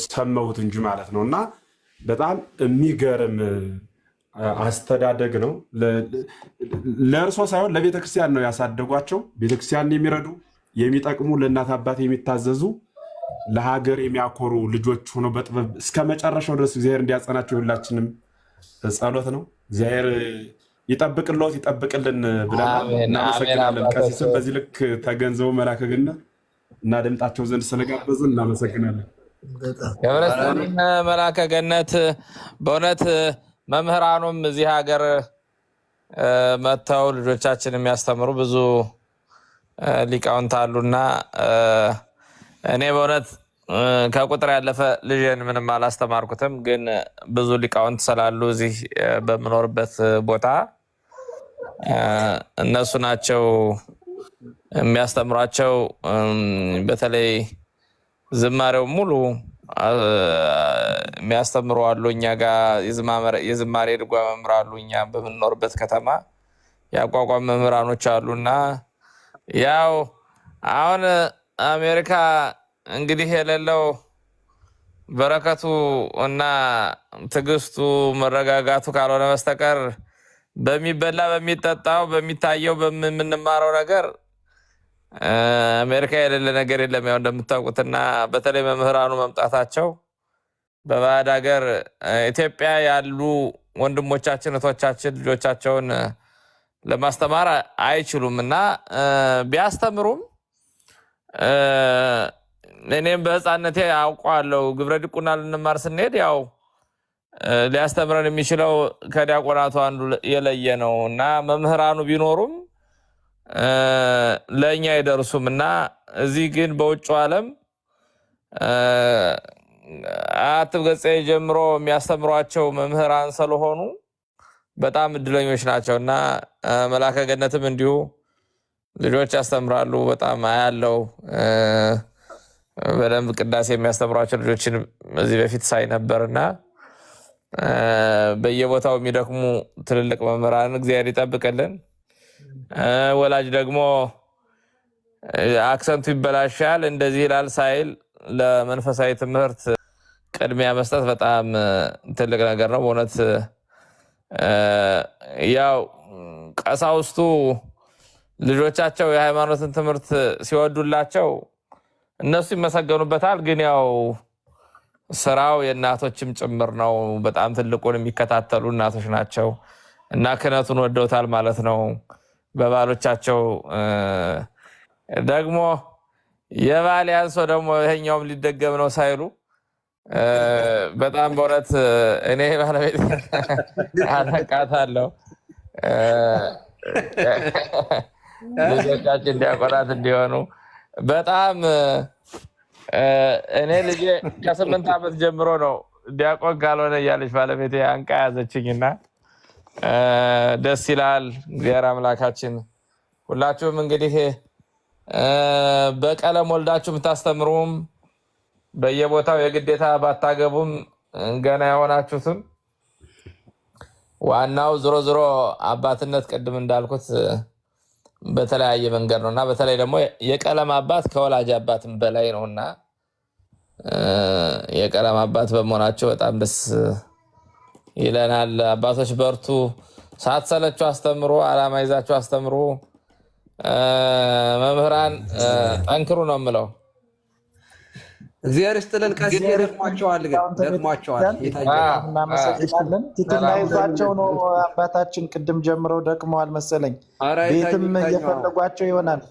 ሰማሁት እንጂ ማለት ነውና በጣም የሚገርም አስተዳደግ ነው። ለእርሶ ሳይሆን ለቤተክርስቲያን ነው ያሳደጓቸው። ቤተክርስቲያን የሚረዱ የሚጠቅሙ፣ ለእናት አባት የሚታዘዙ፣ ለሀገር የሚያኮሩ ልጆች ሆነው በጥበብ እስከ መጨረሻው ድረስ እግዚአብሔር እንዲያጸናቸው ሁላችንም ጸሎት ነው። እግዚአብሔር ይጠብቅልዎት ይጠብቅልን ብለናል። እናመሰግናለን። ቀሲስም በዚህ ልክ ተገንዘቡ መላከ ገነት እና ድምጣቸው ዘንድ ስለጋበዝን እናመሰግናለን። የብረስታን መላከ ገነት በእውነት መምህራኑም እዚህ ሀገር መጥተው ልጆቻችን የሚያስተምሩ ብዙ ሊቃውንት አሉና እኔ በእውነት ከቁጥር ያለፈ ልጅን ምንም አላስተማርኩትም፣ ግን ብዙ ሊቃውንት ስላሉ እዚህ በምኖርበት ቦታ እነሱ ናቸው የሚያስተምሯቸው። በተለይ ዝማሬው ሙሉ የሚያስተምሩ አሉ። እኛ ጋር የዝማሬ ድጓ መምህር አሉ። እኛ በምንኖርበት ከተማ የአቋቋም መምህራኖች አሉና ያው አሁን አሜሪካ እንግዲህ የሌለው በረከቱ እና ትዕግስቱ መረጋጋቱ ካልሆነ በስተቀር በሚበላ በሚጠጣው በሚታየው በምንማረው ነገር አሜሪካ የሌለ ነገር የለም። ያው እንደምታውቁትና በተለይ መምህራኑ መምጣታቸው በባዕድ ሀገር ኢትዮጵያ ያሉ ወንድሞቻችን እህቶቻችን ልጆቻቸውን ለማስተማር አይችሉም እና ቢያስተምሩም እኔም በህፃነቴ አውቀዋለሁ። ግብረ ድቁና ልንማር ስንሄድ ያው ሊያስተምረን የሚችለው ከዲያቆናቱ አንዱ የለየ ነው እና መምህራኑ ቢኖሩም ለእኛ አይደርሱም እና እዚህ ግን በውጭ ዓለም አትብ ገጼ ጀምሮ የሚያስተምሯቸው መምህራን ስለሆኑ በጣም እድለኞች ናቸው እና መላከ ገነትም እንዲሁ ልጆች ያስተምራሉ። በጣም አያለው በደንብ ቅዳሴ የሚያስተምሯቸው ልጆችን እዚህ በፊት ሳይ ነበርና በየቦታው የሚደክሙ ትልልቅ መምህራን እግዚአብሔር ይጠብቅልን። ወላጅ ደግሞ አክሰንቱ ይበላሻል እንደዚህ ይላል ሳይል ለመንፈሳዊ ትምህርት ቅድሚያ መስጠት በጣም ትልቅ ነገር ነው በእውነት። ያው ቀሳውስቱ ልጆቻቸው የሃይማኖትን ትምህርት ሲወዱላቸው እነሱ ይመሰገኑበታል። ግን ያው ስራው የእናቶችም ጭምር ነው። በጣም ትልቁን የሚከታተሉ እናቶች ናቸው እና ክህነቱን ወደውታል ማለት ነው። በባሎቻቸው ደግሞ የባል ያንሶ ደግሞ ይሄኛውም ሊደገም ነው ሳይሉ በጣም በእውነት እኔ ባለቤት አለቃታለሁ። ልጆቻችን ዲያቆናት እንዲሆኑ በጣም እኔ ልጄ ከ8 ዓመት ጀምሮ ነው ዲያቆን ካልሆነ እያለች ባለቤቴ አንቃ ያዘችኝና ደስ ይላል። እግዚአብሔር አምላካችን ሁላችሁም እንግዲህ በቀለም ወልዳችሁ የምታስተምሩም በየቦታው የግዴታ ባታገቡም ገና የሆናችሁትም ዋናው ዞሮ ዞሮ አባትነት ቅድም እንዳልኩት በተለያየ መንገድ ነውና በተለይ ደግሞ የቀለም አባት ከወላጅ አባትም በላይ ነውና የቀለም አባት በመሆናቸው በጣም ደስ ይለናል። አባቶች በርቱ፣ ሳትሰለቹ አስተምሩ፣ አላማ ይዛችሁ አስተምሩ። መምህራን ጠንክሩ ነው የምለው። እግዚአብሔር ይስጥልን። ቀሲስ ደክሟቸዋል፣ እናመሰግናለን። ትትና ይዟቸው ነው አባታችን ቅድም ጀምረው ደክመዋል መሰለኝ። ቤትም እየፈለጓቸው ይሆናል።